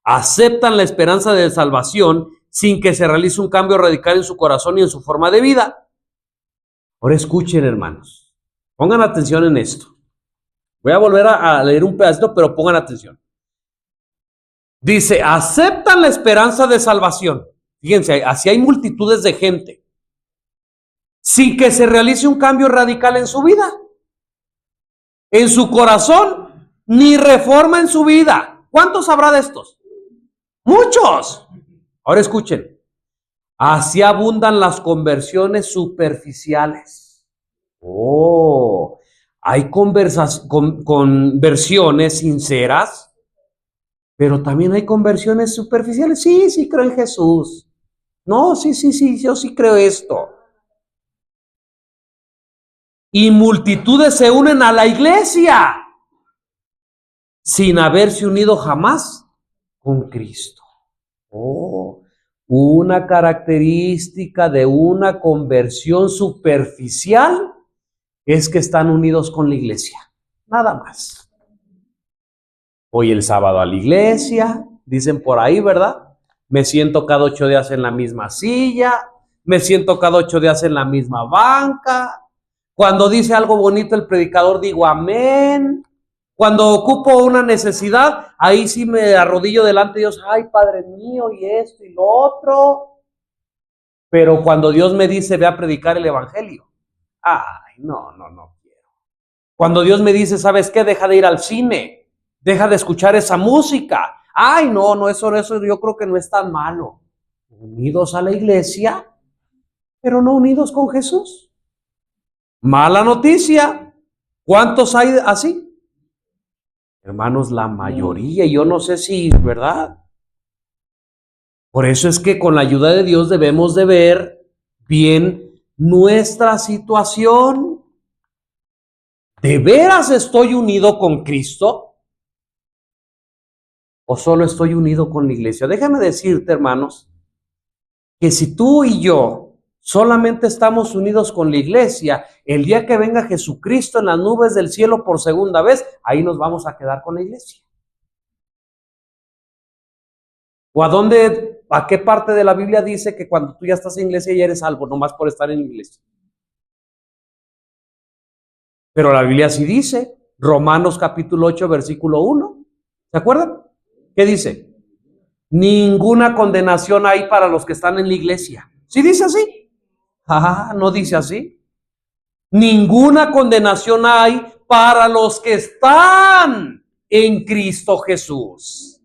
aceptan la esperanza de salvación sin que se realice un cambio radical en su corazón y en su forma de vida. Ahora escuchen, hermanos, pongan atención en esto. Voy a volver a leer un pedacito, pero pongan atención. Dice, aceptan la esperanza de salvación. Fíjense, así hay multitudes de gente, sin que se realice un cambio radical en su vida, en su corazón, ni reforma en su vida. ¿Cuántos habrá de estos? Muchos. Ahora escuchen. Así abundan las conversiones superficiales. Hay conversiones sinceras, pero también hay conversiones superficiales. Sí, creo en Jesús. No, sí, yo sí creo esto. Y multitudes se unen a la iglesia sin haberse unido jamás con Cristo. Una característica de una conversión superficial es que están unidos con la iglesia, nada más. Voy el sábado a la iglesia, dicen por ahí, ¿verdad? Me siento cada 8 días en la misma silla, me siento cada 8 días en la misma banca. Cuando dice algo bonito el predicador digo amén. Cuando ocupo una necesidad, ahí sí me arrodillo delante de Dios, ay, Padre mío, y esto y lo otro. Pero cuando Dios me dice, ve a predicar el evangelio, ay, no quiero. Cuando Dios me dice, ¿sabes qué? Deja de ir al cine, deja de escuchar esa música. Ay, no, eso yo creo que no es tan malo. Unidos a la iglesia, pero no unidos con Jesús. Mala noticia. ¿Cuántos hay así? Hermanos, la mayoría, y yo no sé si es verdad. Por eso es que con la ayuda de Dios debemos de ver bien nuestra situación. ¿De veras estoy unido con Cristo? ¿O solo estoy unido con la iglesia? Déjame decirte, hermanos, que si tú y yo solamente estamos unidos con la iglesia, el día que venga Jesucristo en las nubes del cielo por segunda vez, ahí nos vamos a quedar con la iglesia. ¿O a qué parte de la Biblia dice que cuando tú ya estás en iglesia ya eres salvo, nomás por estar en la iglesia? Pero la Biblia sí dice, Romanos capítulo 8, versículo 1. ¿Se acuerdan? ¿Qué dice? Ninguna condenación hay para los que están en la iglesia. ¿Sí dice así? ¿No dice así? Ninguna condenación hay para los que están en Cristo Jesús.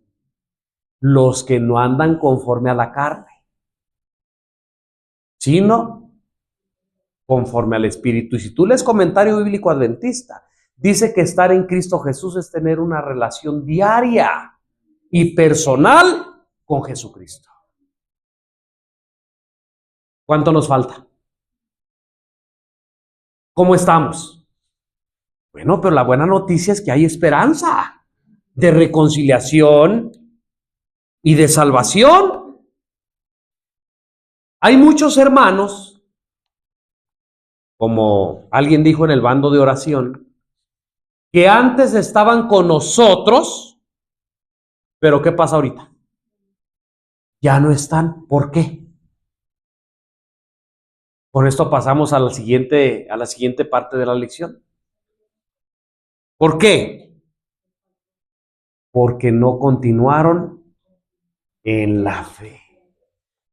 Los que no andan conforme a la carne, sino conforme al Espíritu. Y si tú lees Comentario Bíblico Adventista, dice que estar en Cristo Jesús es tener una relación diaria y personal con Jesucristo. ¿Cuánto nos falta? ¿Cómo estamos? Bueno, pero la buena noticia es que hay esperanza de reconciliación y de salvación. Hay muchos hermanos como alguien dijo en el bando de oración, que antes estaban con nosotros, pero ¿qué pasa ahorita? Ya no están. ¿Por qué? Con esto pasamos a la siguiente parte de la lección. ¿Por qué? Porque no continuaron en la fe.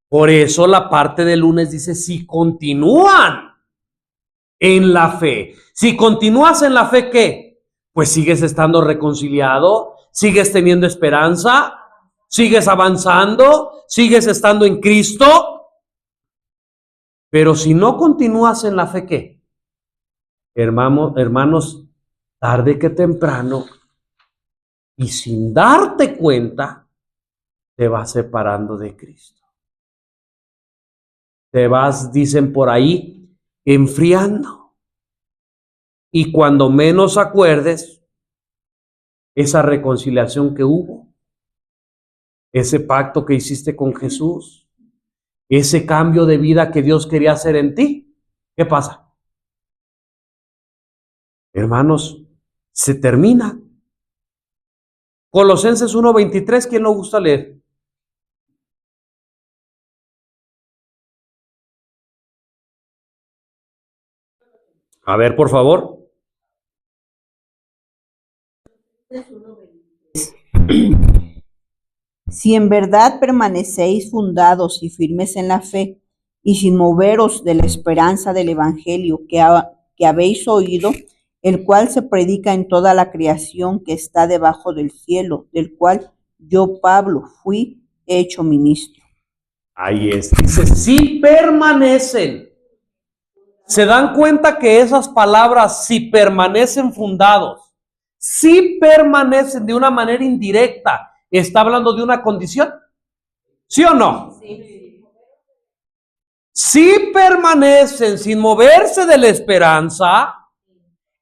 Por eso la parte del lunes dice, si continúan en la fe. Si continúas en la fe, ¿qué? Pues sigues estando reconciliado, sigues teniendo esperanza, sigues avanzando, sigues estando en Cristo. Pero si no continúas en la fe, ¿qué? Hermanos, tarde que temprano, y sin darte cuenta, te vas separando de Cristo. Te vas, dicen por ahí, enfriando. Y cuando menos acuerdes, esa reconciliación que hubo, ese pacto que hiciste con Jesús, ese cambio de vida que Dios quería hacer en ti, ¿qué pasa? Hermanos, se termina. Colosenses 1:23, ¿quién lo gusta leer? A ver, por favor. Si en verdad permanecéis fundados y firmes en la fe, y sin moveros de la esperanza del Evangelio que habéis oído, el cual se predica en toda la creación que está debajo del cielo, del cual yo, Pablo, fui hecho ministro. Ahí es. Dice, si permanecen. ¿Se dan cuenta que esas palabras, si permanecen fundados, si permanecen de una manera indirecta, está hablando de una condición? ¿Sí o no? Sí. Si permanecen sin moverse de la esperanza,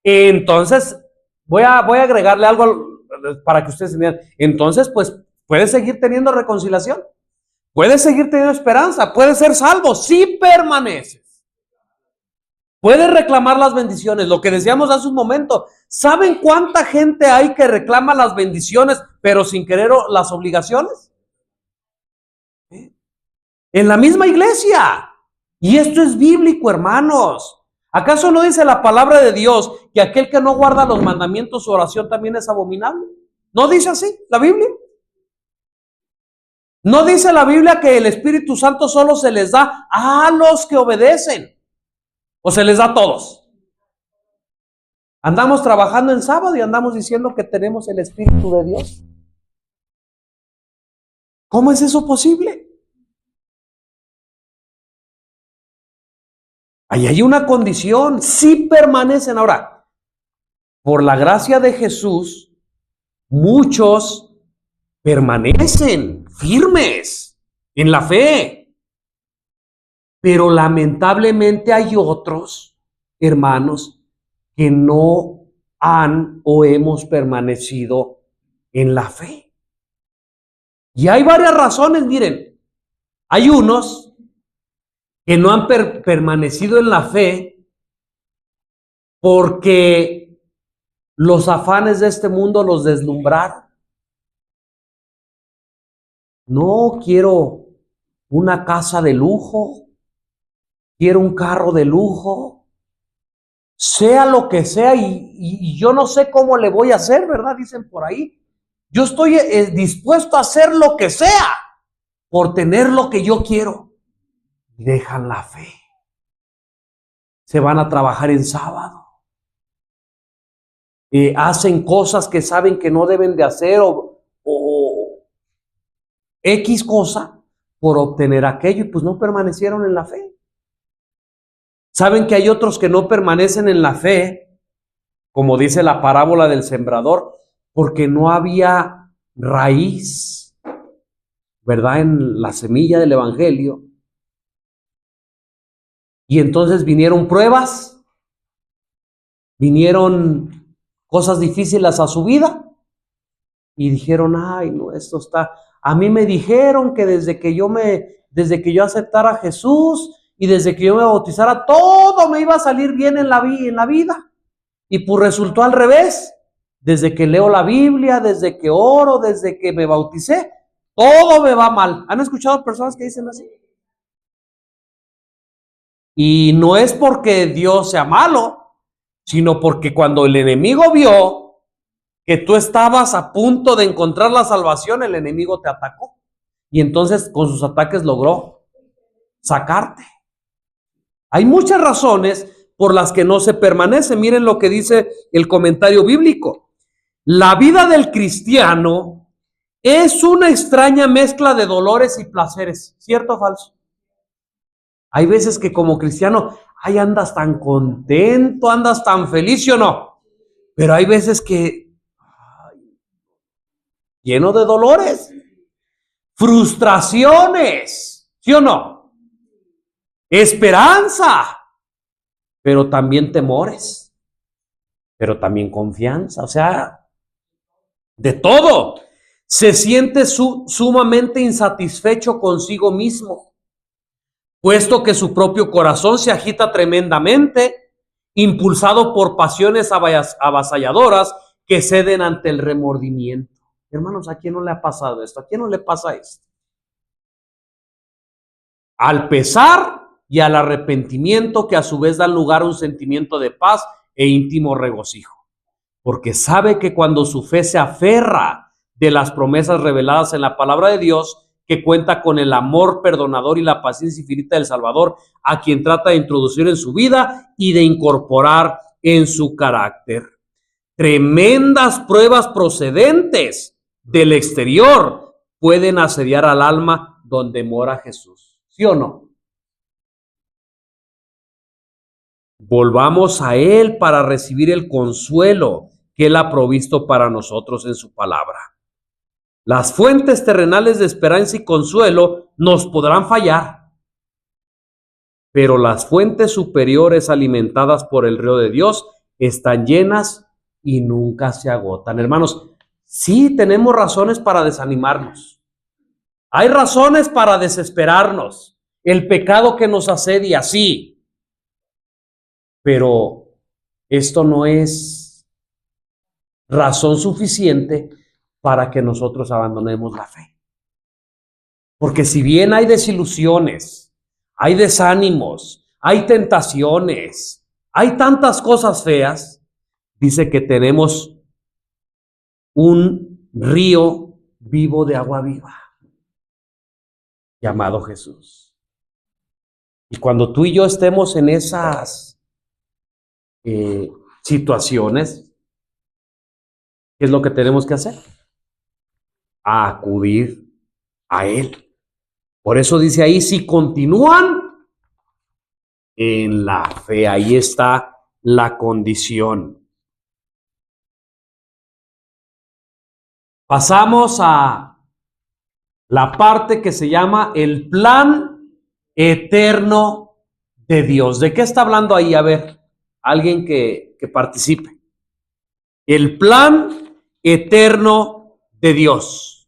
entonces voy a agregarle algo para que ustedes entiendan. Entonces, pues, puedes seguir teniendo reconciliación, puedes seguir teniendo esperanza, puedes ser salvo si permaneces. Puedes reclamar las bendiciones, lo que decíamos hace un momento. ¿Saben cuánta gente hay que reclama las bendiciones, pero sin querer las obligaciones? En la misma iglesia. Y esto es bíblico, hermanos. ¿Acaso no dice la palabra de Dios que aquel que no guarda los mandamientos, su oración también es abominable? ¿No dice así la Biblia? ¿No dice la Biblia que el Espíritu Santo solo se les da a los que obedecen? ¿O se les da a todos? Andamos trabajando en sábado y andamos diciendo que tenemos el Espíritu de Dios. ¿Cómo es eso posible? Ahí hay una condición, si permanecen. Ahora, por la gracia de Jesús, muchos permanecen firmes en la fe. Pero lamentablemente hay otros, hermanos, que no han o hemos permanecido en la fe. Y hay varias razones, miren. Hay unos que no han permanecido en la fe porque los afanes de este mundo los deslumbraron. No quiero una casa de lujo. Quiero un carro de lujo, sea lo que sea, y yo no sé cómo le voy a hacer, ¿verdad? Dicen por ahí. Yo estoy dispuesto a hacer lo que sea por tener lo que yo quiero. Y dejan la fe. Se van a trabajar en sábado. Hacen cosas que saben que no deben de hacer o X cosa por obtener aquello y pues no permanecieron en la fe. ¿Saben que hay otros que no permanecen en la fe, como dice la parábola del sembrador, porque no había raíz, ¿verdad?, en la semilla del evangelio? Y entonces vinieron pruebas, vinieron cosas difíciles a su vida y dijeron, ay, no, esto está... A mí me dijeron que desde que yo aceptara a Jesús y desde que yo me bautizara todo me iba a salir bien en la vida. Y pues resultó al revés. Desde que leo la Biblia, desde que oro, desde que me bauticé, todo me va mal. ¿Han escuchado personas que dicen así? Y no es porque Dios sea malo, sino porque cuando el enemigo vio que tú estabas a punto de encontrar la salvación, el enemigo te atacó. Y entonces con sus ataques logró sacarte. Hay muchas razones por las que no se permanece. Miren lo que dice el comentario bíblico. La vida del cristiano es una extraña mezcla de dolores y placeres. ¿Cierto o falso? Hay veces que como cristiano, ay, andas tan contento, andas tan feliz, ¿sí o no? Pero hay veces que lleno de dolores, frustraciones, ¿sí o no? Esperanza, pero también temores, pero también confianza, o sea, de todo. Se siente sumamente insatisfecho consigo mismo, puesto que su propio corazón se agita tremendamente, impulsado por pasiones avasalladoras que ceden ante el remordimiento. Hermanos, ¿a quién no le ha pasado esto? ¿A quién no le pasa esto? Al pesar y al arrepentimiento, que a su vez dan lugar a un sentimiento de paz e íntimo regocijo, porque sabe que cuando su fe se aferra de las promesas reveladas en la palabra de Dios, que cuenta con el amor perdonador y la paciencia infinita del Salvador, a quien trata de introducir en su vida y de incorporar en su carácter. Tremendas pruebas procedentes del exterior pueden asediar al alma donde mora Jesús. ¿Sí o no? Volvamos a Él para recibir el consuelo que Él ha provisto para nosotros en su palabra. Las fuentes terrenales de esperanza y consuelo nos podrán fallar, pero las fuentes superiores alimentadas por el río de Dios están llenas y nunca se agotan. Hermanos, sí tenemos razones para desanimarnos. Hay razones para desesperarnos. El pecado que nos asedia, sí. Pero esto no es razón suficiente para que nosotros abandonemos la fe. Porque si bien hay desilusiones, hay desánimos, hay tentaciones, hay tantas cosas feas, dice que tenemos un río vivo de agua viva, llamado Jesús. Y cuando tú y yo estemos en esas situaciones, ¿qué es lo que tenemos que hacer? A acudir a Él. Por eso dice ahí, si continúan en la fe, ahí está la condición. Pasamos a la parte que se llama el plan eterno de Dios. ¿De qué está hablando ahí? A ver, alguien que participe. El plan eterno de Dios.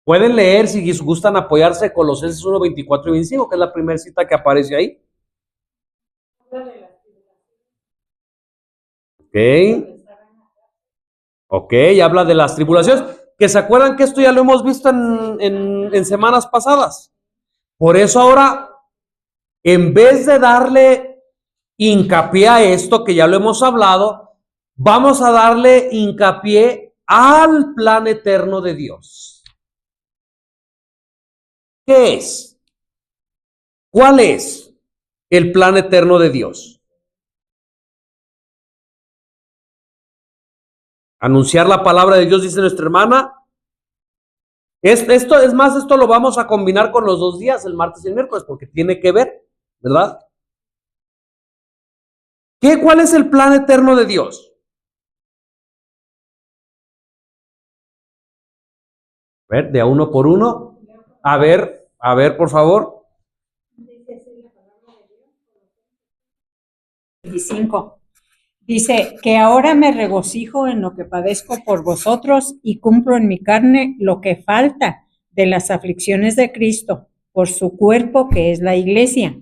Pueden leer, si gustan apoyarse, Colosenses 1, 24 y 25, que es la primera cita que aparece ahí. Ok, habla de las tribulaciones, que se acuerdan que esto ya lo hemos visto en semanas pasadas. Por eso ahora, en vez de darle hincapié a esto, que ya lo hemos hablado, vamos a darle hincapié al plan eterno de Dios. ¿Qué es? ¿Cuál es el plan eterno de Dios? Anunciar la palabra de Dios, dice nuestra hermana. Esto lo vamos a combinar con los 2 días, el martes y el miércoles, porque tiene que ver, ¿verdad? ¿Cuál es el plan eterno de Dios? A ver, de a uno por uno. A ver, por favor. 25. Dice que ahora me regocijo en lo que padezco por vosotros y cumplo en mi carne lo que falta de las aflicciones de Cristo por su cuerpo que es la iglesia,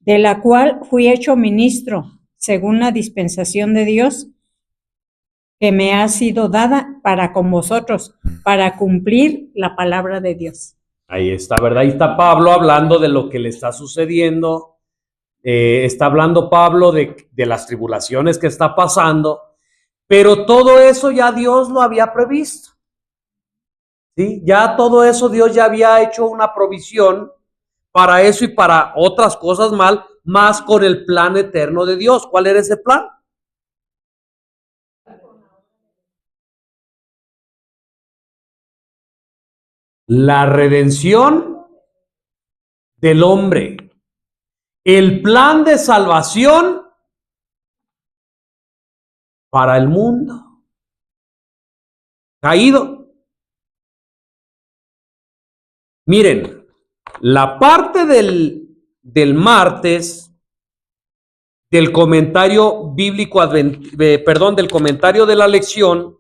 de la cual fui hecho ministro según la dispensación de Dios que me ha sido dada para con vosotros, para cumplir la palabra de Dios. Ahí está, ¿verdad? Ahí está Pablo hablando de lo que le está sucediendo. Está hablando Pablo de las tribulaciones que está pasando, pero todo eso ya Dios lo había previsto. ¿Sí? Ya todo eso Dios ya había hecho una provisión para eso y para otras cosas más con el plan eterno de Dios. ¿Cuál era ese plan? La redención del hombre. El plan de salvación para el mundo caído. Miren, la parte del martes del comentario bíblico, del comentario de la lección,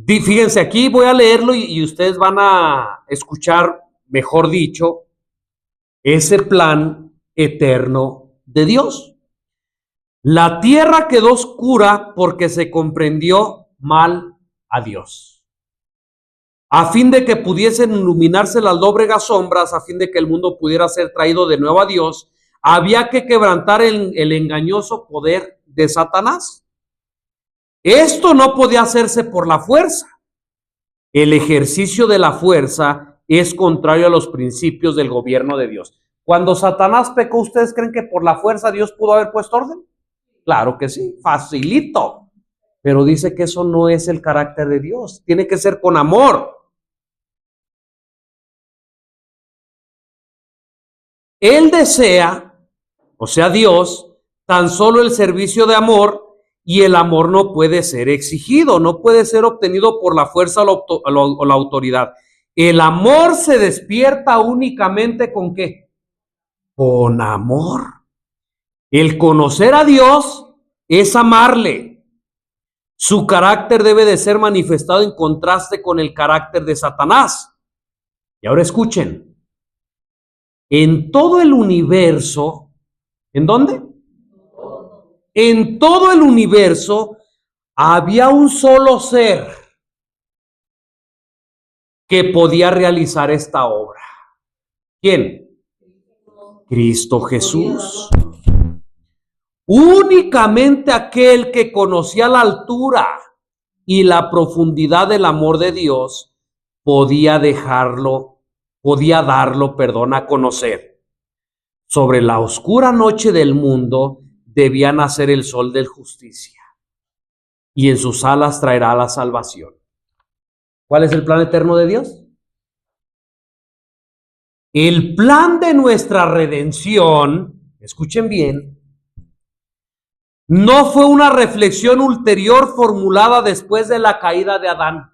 fíjense, aquí voy a leerlo y ustedes van a escuchar, mejor dicho, ese plan eterno de Dios. La tierra quedó oscura porque se comprendió mal a Dios, a fin de que pudiesen iluminarse las lóbregas sombras, a fin de que el mundo pudiera ser traído de nuevo a Dios, había que quebrantar el engañoso poder de Satanás. Esto no podía hacerse por la fuerza. El ejercicio de la fuerza es contrario a los principios del gobierno de Dios. Cuando Satanás pecó, ¿ustedes creen que por la fuerza Dios pudo haber puesto orden? Claro que sí, facilito. Pero dice que eso no es el carácter de Dios. Tiene que ser con amor. Él desea, o sea Dios, tan solo el servicio de amor, y el amor no puede ser exigido, no puede ser obtenido por la fuerza o la autoridad. El amor se despierta únicamente ¿con qué? Con amor. El conocer a Dios es amarle. Su carácter debe de ser manifestado en contraste con el carácter de Satanás. Y ahora escuchen. En todo el universo, ¿en dónde? En todo el universo había un solo ser que podía realizar esta obra. ¿Quién? Cristo Jesús. Únicamente aquel que conocía la altura y la profundidad del amor de Dios podía darlo, a conocer. Sobre la oscura noche del mundo debía nacer el sol de justicia, y en sus alas traerá la salvación. ¿Cuál es el plan eterno de Dios? El plan de nuestra redención, escuchen bien, no fue una reflexión ulterior formulada después de la caída de Adán.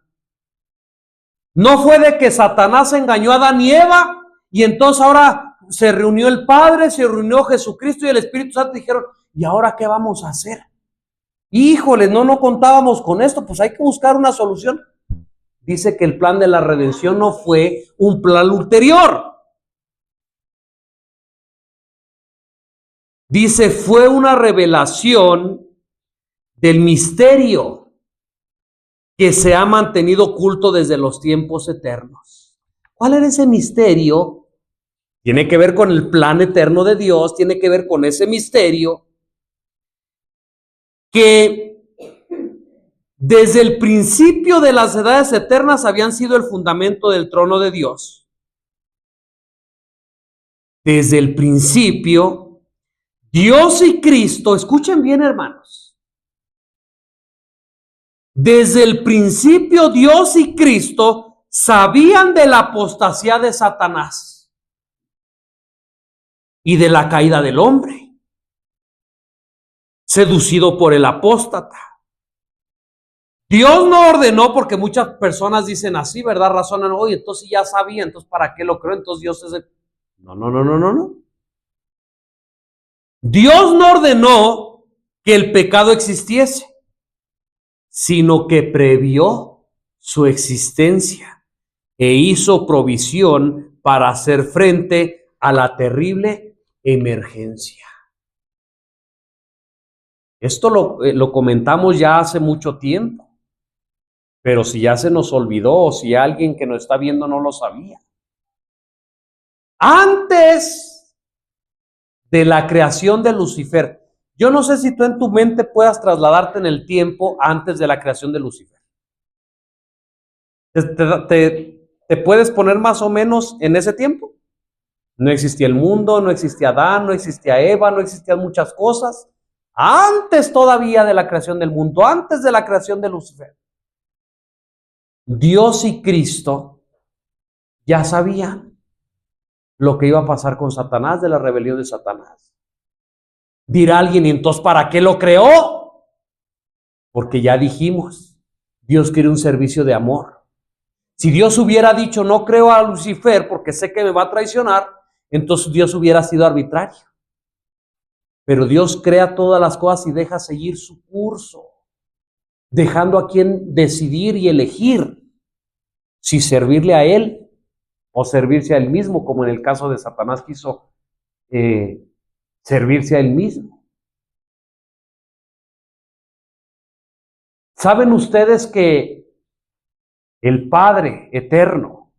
No fue de que Satanás engañó a Adán y Eva y entonces ahora se reunió el Padre, se reunió Jesucristo y el Espíritu Santo y dijeron, ¿y ahora qué vamos a hacer? Híjole, no contábamos con esto, pues hay que buscar una solución. Dice que el plan de la redención no fue un plan ulterior. Dice, fue una revelación del misterio que se ha mantenido oculto desde los tiempos eternos. ¿Cuál era ese misterio? Tiene que ver con el plan eterno de Dios, tiene que ver con ese misterio que desde el principio de las edades eternas habían sido el fundamento del trono de Dios. Desde el principio, Dios y Cristo, escuchen bien hermanos, desde el principio Dios y Cristo sabían de la apostasía de Satanás y de la caída del hombre, seducido por el apóstata. Dios no ordenó, porque muchas personas dicen así, ¿verdad? Razonan, oye, entonces ya sabía, entonces ¿para qué lo creo? Entonces Dios es el... No. Dios no ordenó que el pecado existiese, sino que previó su existencia e hizo provisión para hacer frente a la terrible emergencia. Esto lo comentamos ya hace mucho tiempo, pero si ya se nos olvidó o si alguien que nos está viendo no lo sabía. Antes de la creación de Lucifer, yo no sé si tú en tu mente puedas trasladarte en el tiempo antes de la creación de Lucifer. ¿Te puedes poner más o menos en ese tiempo? No existía el mundo, no existía Adán, no existía Eva, no existían muchas cosas. Antes todavía de la creación del mundo, antes de la creación de Lucifer, Dios y Cristo ya sabían lo que iba a pasar con Satanás, de la rebelión de Satanás. Dirá alguien, ¿y entonces para qué lo creó? Porque ya dijimos, Dios quiere un servicio de amor. Si Dios hubiera dicho, no creo a Lucifer porque sé que me va a traicionar, entonces Dios hubiera sido arbitrario. Pero Dios crea todas las cosas y deja seguir su curso, dejando a quien decidir y elegir si servirle a Él o servirse a Él mismo, como en el caso de Satanás quiso servirse a Él mismo. ¿Saben ustedes que el Padre eterno,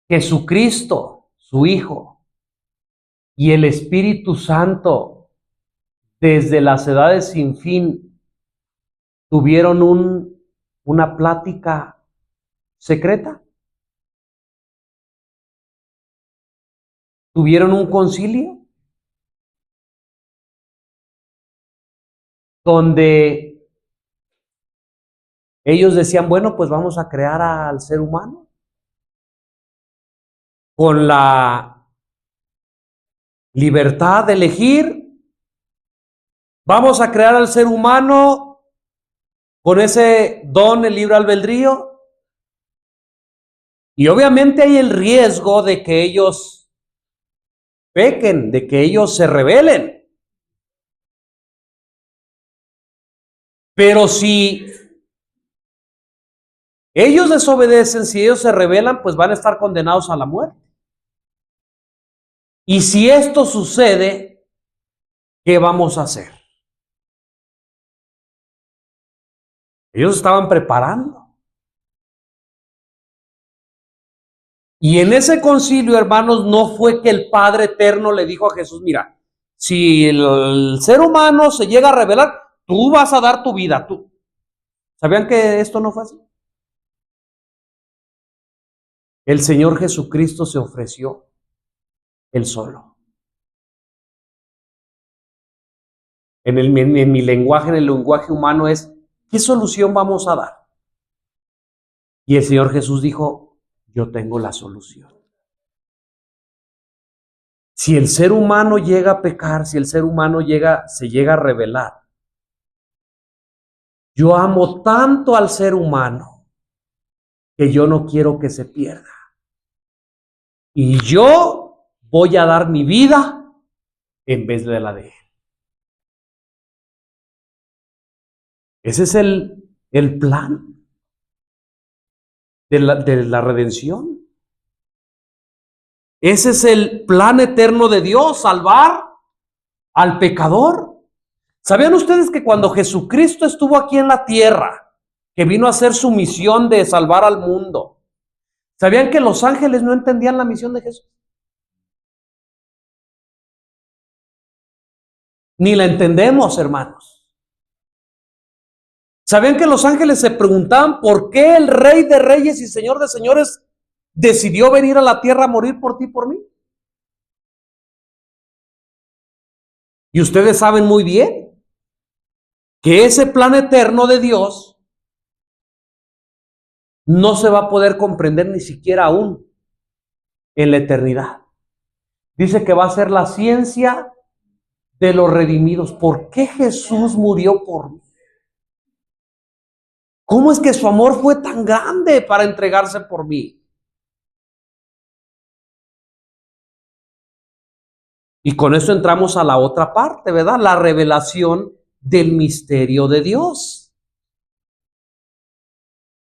Jesucristo, su Hijo, y el Espíritu Santo, desde las edades sin fin, tuvieron una plática secreta? ¿Tuvieron un concilio? Donde ellos decían, bueno, pues vamos a crear al ser humano con la libertad de elegir. Vamos a crear al ser humano con ese don, el libre albedrío. Y obviamente hay el riesgo de que ellos pequen, de que ellos se rebelen. Pero si ellos desobedecen, si ellos se rebelan, pues van a estar condenados a la muerte. Y si esto sucede, ¿qué vamos a hacer? Ellos estaban preparando. Y en ese concilio, hermanos, no fue que el Padre Eterno le dijo a Jesús, mira, si el ser humano se llega a rebelar, tú vas a dar tu vida, tú. ¿Sabían que esto no fue así? El Señor Jesucristo se ofreció Él solo. En mi lenguaje, en el lenguaje humano es, ¿qué solución vamos a dar? Y el Señor Jesús dijo, yo tengo la solución. Si el ser humano llega a pecar, si el ser humano se llega a rebelar, yo amo tanto al ser humano que yo no quiero que se pierda. Y yo voy a dar mi vida en vez de la de él. Ese es el plan de la redención. Ese es el plan eterno de Dios, salvar al pecador. ¿Sabían ustedes que cuando Jesucristo estuvo aquí en la tierra, que vino a hacer su misión de salvar al mundo, ¿sabían que los ángeles no entendían la misión de Jesús? Ni la entendemos, hermanos. ¿Sabían que los ángeles se preguntaban por qué el Rey de Reyes y Señor de Señores decidió venir a la tierra a morir por ti y por mí? Y ustedes saben muy bien que ese plan eterno de Dios no se va a poder comprender ni siquiera aún en la eternidad. Dice que va a ser la ciencia de los redimidos. ¿Por qué Jesús murió por mí? ¿Cómo es que su amor fue tan grande para entregarse por mí? Y con eso entramos a la otra parte, ¿verdad? La revelación del misterio de Dios.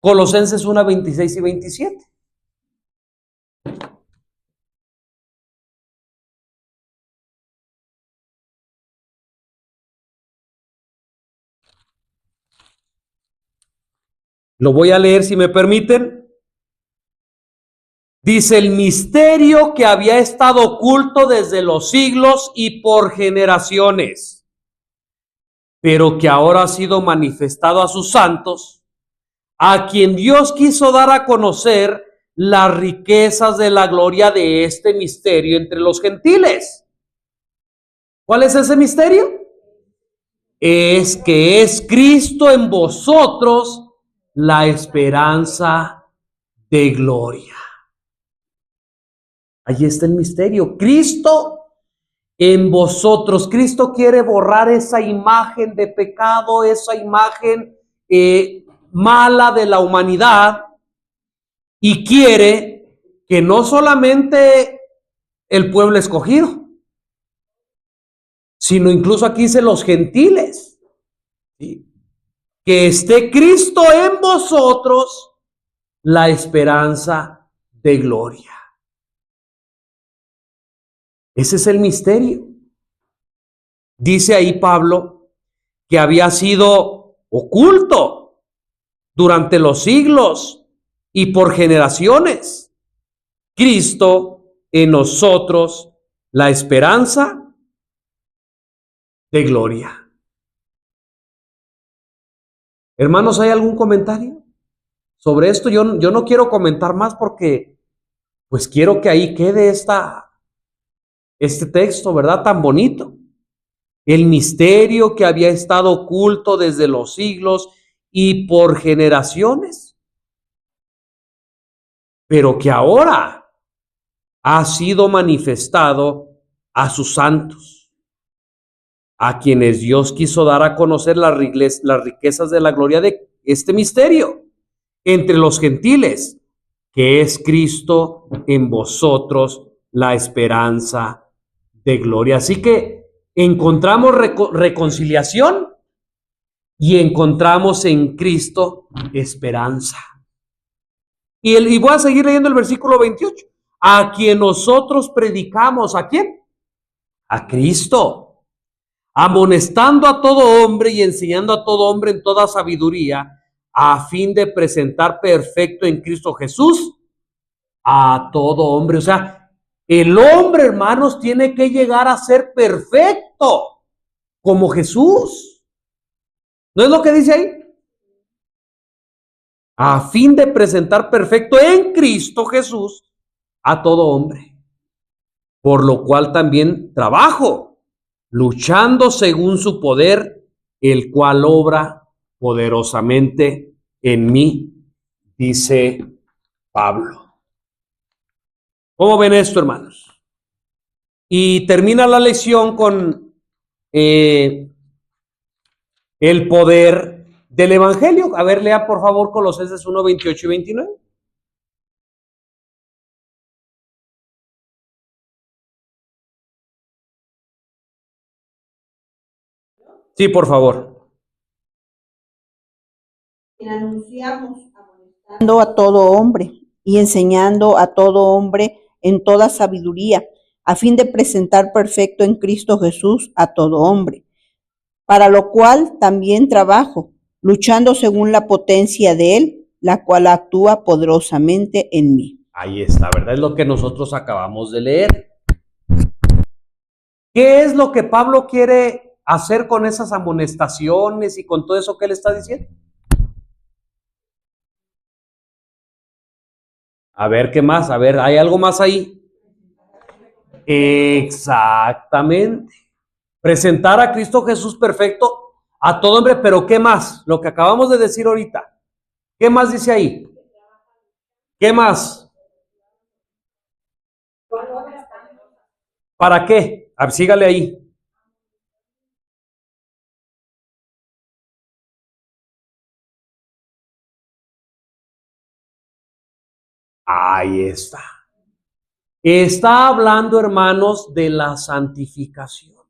Colosenses 1, 26 y 27. Lo voy a leer si me permiten. Dice: el misterio que había estado oculto desde los siglos y por generaciones, pero que ahora ha sido manifestado a sus santos, a quien Dios quiso dar a conocer las riquezas de la gloria de este misterio entre los gentiles. ¿Cuál es ese misterio? Es que es Cristo en vosotros la esperanza de gloria. Allí está el misterio. Cristo en vosotros. Cristo quiere borrar esa imagen de pecado, esa imagen mala de la humanidad, y quiere que no solamente el pueblo escogido, sino incluso aquí dice los gentiles, ¿sí? Que esté Cristo en vosotros la esperanza de gloria. Ese es el misterio. Dice ahí Pablo que había sido oculto durante los siglos y por generaciones. Cristo en nosotros la esperanza de gloria. Hermanos, ¿hay algún comentario sobre esto? Yo no quiero comentar más porque pues quiero que ahí quede este texto, ¿verdad? Tan bonito. El misterio que había estado oculto desde los siglos y por generaciones, pero que ahora ha sido manifestado a sus santos, a quienes Dios quiso dar a conocer las riquezas de la gloria de este misterio entre los gentiles, que es Cristo en vosotros la esperanza de gloria. Así que encontramos reconciliación y encontramos en Cristo esperanza. Y voy a seguir leyendo el versículo 28. A quien nosotros predicamos, ¿a quién? A Cristo, amonestando a todo hombre y enseñando a todo hombre en toda sabiduría, a fin de presentar perfecto en Cristo Jesús a todo hombre. O sea, el hombre, hermanos, tiene que llegar a ser perfecto como Jesús. ¿No es lo que dice ahí? A fin de presentar perfecto en Cristo Jesús a todo hombre. Por lo cual también trabajo, luchando según su poder, el cual obra poderosamente en mí, dice Pablo. ¿Cómo ven esto, hermanos? Y termina la lección con el poder del Evangelio. A ver, lea por favor Colosenses 1, 28 y 29. Sí, por favor. Anunciamos amonestando a todo hombre y enseñando a todo hombre en toda sabiduría, a fin de presentar perfecto en Cristo Jesús a todo hombre, para lo cual también trabajo, luchando según la potencia de Él, la cual actúa poderosamente en mí. Ahí está, ¿verdad? Es lo que nosotros acabamos de leer. ¿Qué es lo que Pablo quiere hacer con esas amonestaciones y con todo eso que él está diciendo? A ver, ¿qué más? A ver, ¿hay algo más ahí? Exactamente. Presentar a Cristo Jesús perfecto a todo hombre, pero ¿qué más? Lo que acabamos de decir ahorita. ¿Qué más dice ahí? ¿Qué más? ¿Para qué? A ver, sígale ahí. Ahí está. Está hablando, hermanos, de la santificación,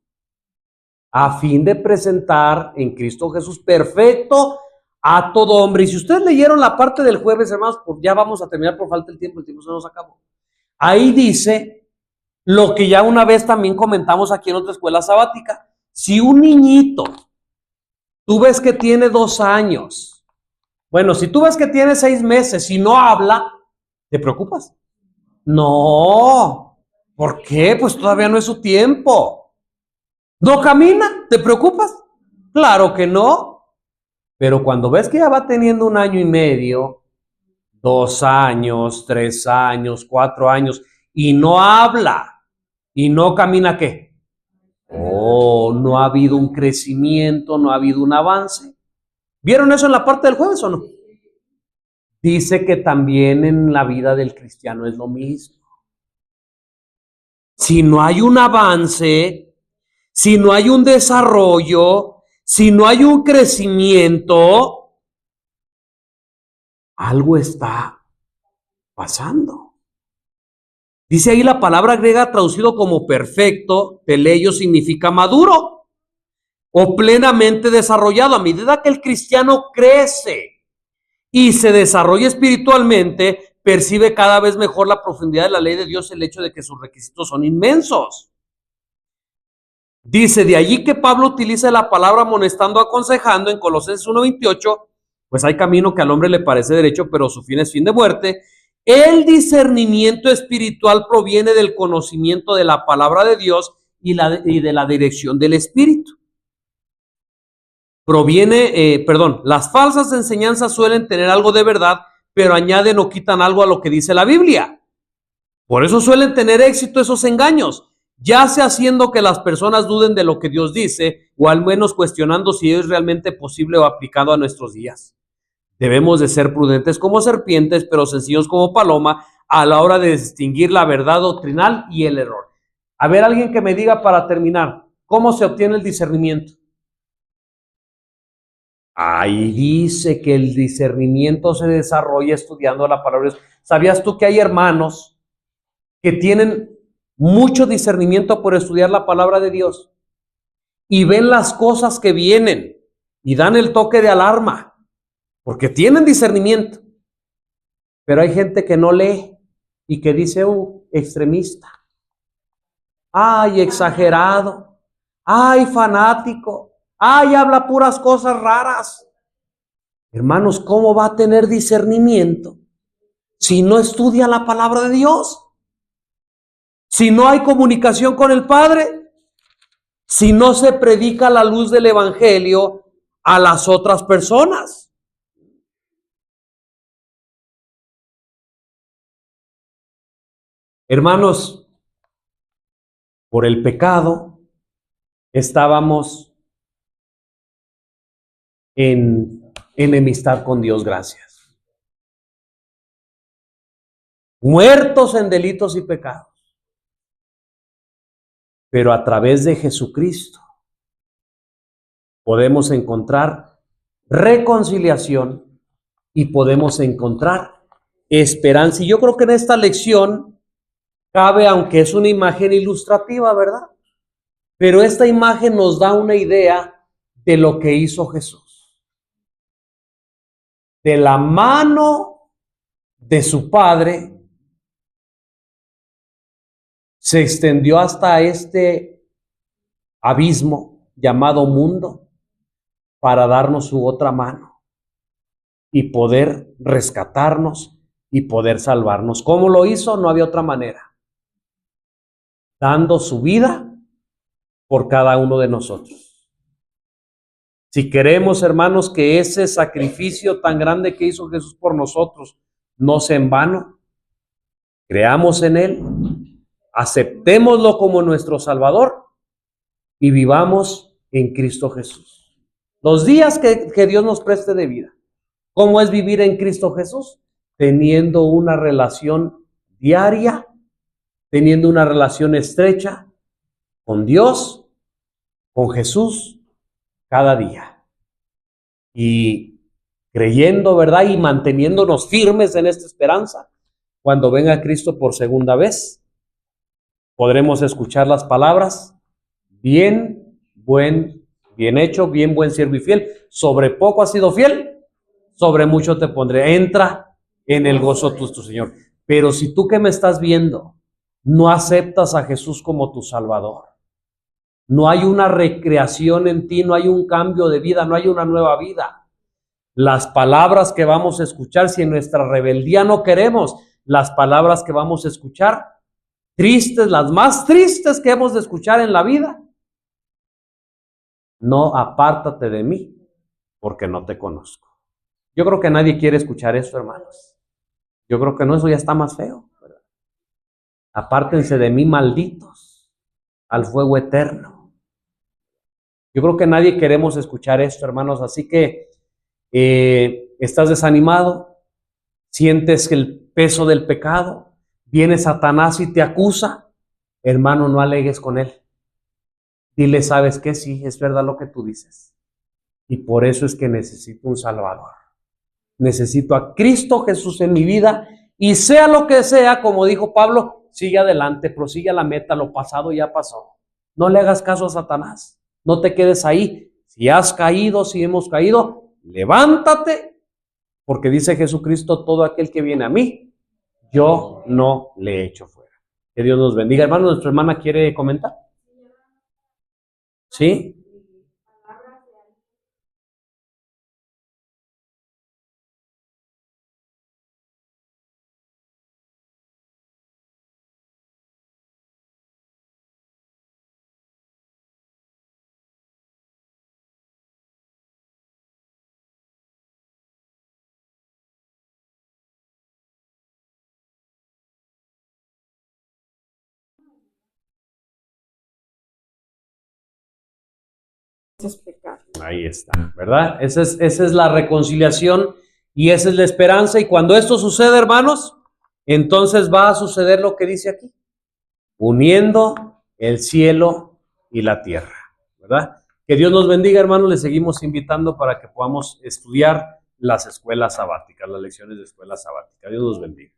a fin de presentar en Cristo Jesús perfecto a todo hombre. Y si ustedes leyeron la parte del jueves, hermanos, pues ya vamos a terminar por falta del tiempo, el tiempo se nos acabó. Ahí dice lo que ya una vez también comentamos aquí en otra escuela sabática. Si un niñito, tú ves que tiene 2 años, bueno, si tú ves que tiene 6 meses y no habla, ¿te preocupas? No. ¿Por qué? Pues todavía no es su tiempo. ¿No camina? ¿Te preocupas? Claro que no. Pero cuando ves que ya va teniendo 1 año y medio, 2 años, 3 años, 4 años, y no habla, y no camina, ¿qué? Oh, no ha habido un crecimiento, no ha habido un avance. ¿Vieron eso en la parte del jueves o no? Dice que también en la vida del cristiano es lo mismo. Si no hay un avance, si no hay un desarrollo, si no hay un crecimiento, algo está pasando. Dice ahí la palabra griega traducido como perfecto, teleio significa maduro o plenamente desarrollado. A medida que el cristiano crece y se desarrolla espiritualmente, percibe cada vez mejor la profundidad de la ley de Dios, el hecho de que sus requisitos son inmensos. Dice, de allí que Pablo utiliza la palabra amonestando, aconsejando en Colosenses 1:28, pues hay camino que al hombre le parece derecho, pero su fin es fin de muerte. El discernimiento espiritual proviene del conocimiento de la palabra de Dios y de la dirección del Espíritu. Las falsas enseñanzas suelen tener algo de verdad, pero añaden o quitan algo a lo que dice la Biblia. Por eso suelen tener éxito esos engaños, ya sea haciendo que las personas duden de lo que Dios dice, o al menos cuestionando si es realmente posible o aplicado a nuestros días. Debemos de ser prudentes como serpientes, pero sencillos como paloma, a la hora de distinguir la verdad doctrinal y el error. A ver, alguien que me diga para terminar, ¿cómo se obtiene el discernimiento? Ahí dice que el discernimiento se desarrolla estudiando la palabra de Dios. ¿Sabías tú que hay hermanos que tienen mucho discernimiento por estudiar la palabra de Dios y ven las cosas que vienen y dan el toque de alarma porque tienen discernimiento? Pero hay gente que no lee y que dice, extremista, ay, exagerado, ay, fanático, ay, habla puras cosas raras. Hermanos, ¿cómo va a tener discernimiento si no estudia la palabra de Dios? Si no hay comunicación con el Padre, si no se predica la luz del Evangelio a las otras personas. Hermanos, por el pecado estábamos en enemistad con Dios, gracias. Muertos en delitos y pecados. Pero a través de Jesucristo podemos encontrar reconciliación y podemos encontrar esperanza. Y yo creo que en esta lección cabe, aunque es una imagen ilustrativa, ¿verdad? Pero esta imagen nos da una idea de lo que hizo Jesús. De la mano de su Padre se extendió hasta este abismo llamado mundo para darnos su otra mano y poder rescatarnos y poder salvarnos. ¿Cómo lo hizo? No había otra manera. Dando su vida por cada uno de nosotros. Si queremos, hermanos, que ese sacrificio tan grande que hizo Jesús por nosotros no sea en vano, creamos en Él, aceptémoslo como nuestro Salvador y vivamos en Cristo Jesús. Los días que Dios nos preste de vida. ¿Cómo es vivir en Cristo Jesús? Teniendo una relación diaria, teniendo una relación estrecha con Dios, con Jesús, cada día. Y creyendo, ¿verdad? Y manteniéndonos firmes en esta esperanza cuando venga Cristo por segunda vez podremos escuchar las palabras, bien hecho, bien buen siervo y fiel. Sobre poco has sido fiel, sobre mucho te pondré. Entra en el gozo tu Señor. Pero si tú que me estás viendo, no aceptas a Jesús como tu Salvador, no hay una recreación en ti, no hay un cambio de vida, no hay una nueva vida. Las palabras que vamos a escuchar, si en nuestra rebeldía no queremos, las palabras que vamos a escuchar, tristes, las más tristes que hemos de escuchar en la vida, no, apártate de mí, porque no te conozco. Yo creo que nadie quiere escuchar eso, hermanos. Yo creo que no, eso ya está más feo, ¿verdad? Apártense de mí, malditos, al fuego eterno. Yo creo que nadie queremos escuchar esto, hermanos, así que estás desanimado, sientes el peso del pecado, viene Satanás y te acusa, hermano, no alegues con él. Dile, ¿sabes qué? Sí, es verdad lo que tú dices. Y por eso es que necesito un Salvador. Necesito a Cristo Jesús en mi vida y sea lo que sea, como dijo Pablo, sigue adelante, prosigue a la meta, lo pasado ya pasó. No le hagas caso a Satanás, no te quedes ahí. Si has caído, si hemos caído, levántate, porque dice Jesucristo, todo aquel que viene a mí, yo no le echo fuera. Que Dios nos bendiga. Hermano, nuestra hermana quiere comentar. ¿Sí? Ahí está, ¿verdad? Esa es la reconciliación y esa es la esperanza. Y cuando esto sucede, hermanos, entonces va a suceder lo que dice aquí, uniendo el cielo y la tierra, ¿verdad? Que Dios nos bendiga, hermanos. Les seguimos invitando para que podamos estudiar las escuelas sabáticas, las lecciones de escuela sabática. Dios nos bendiga.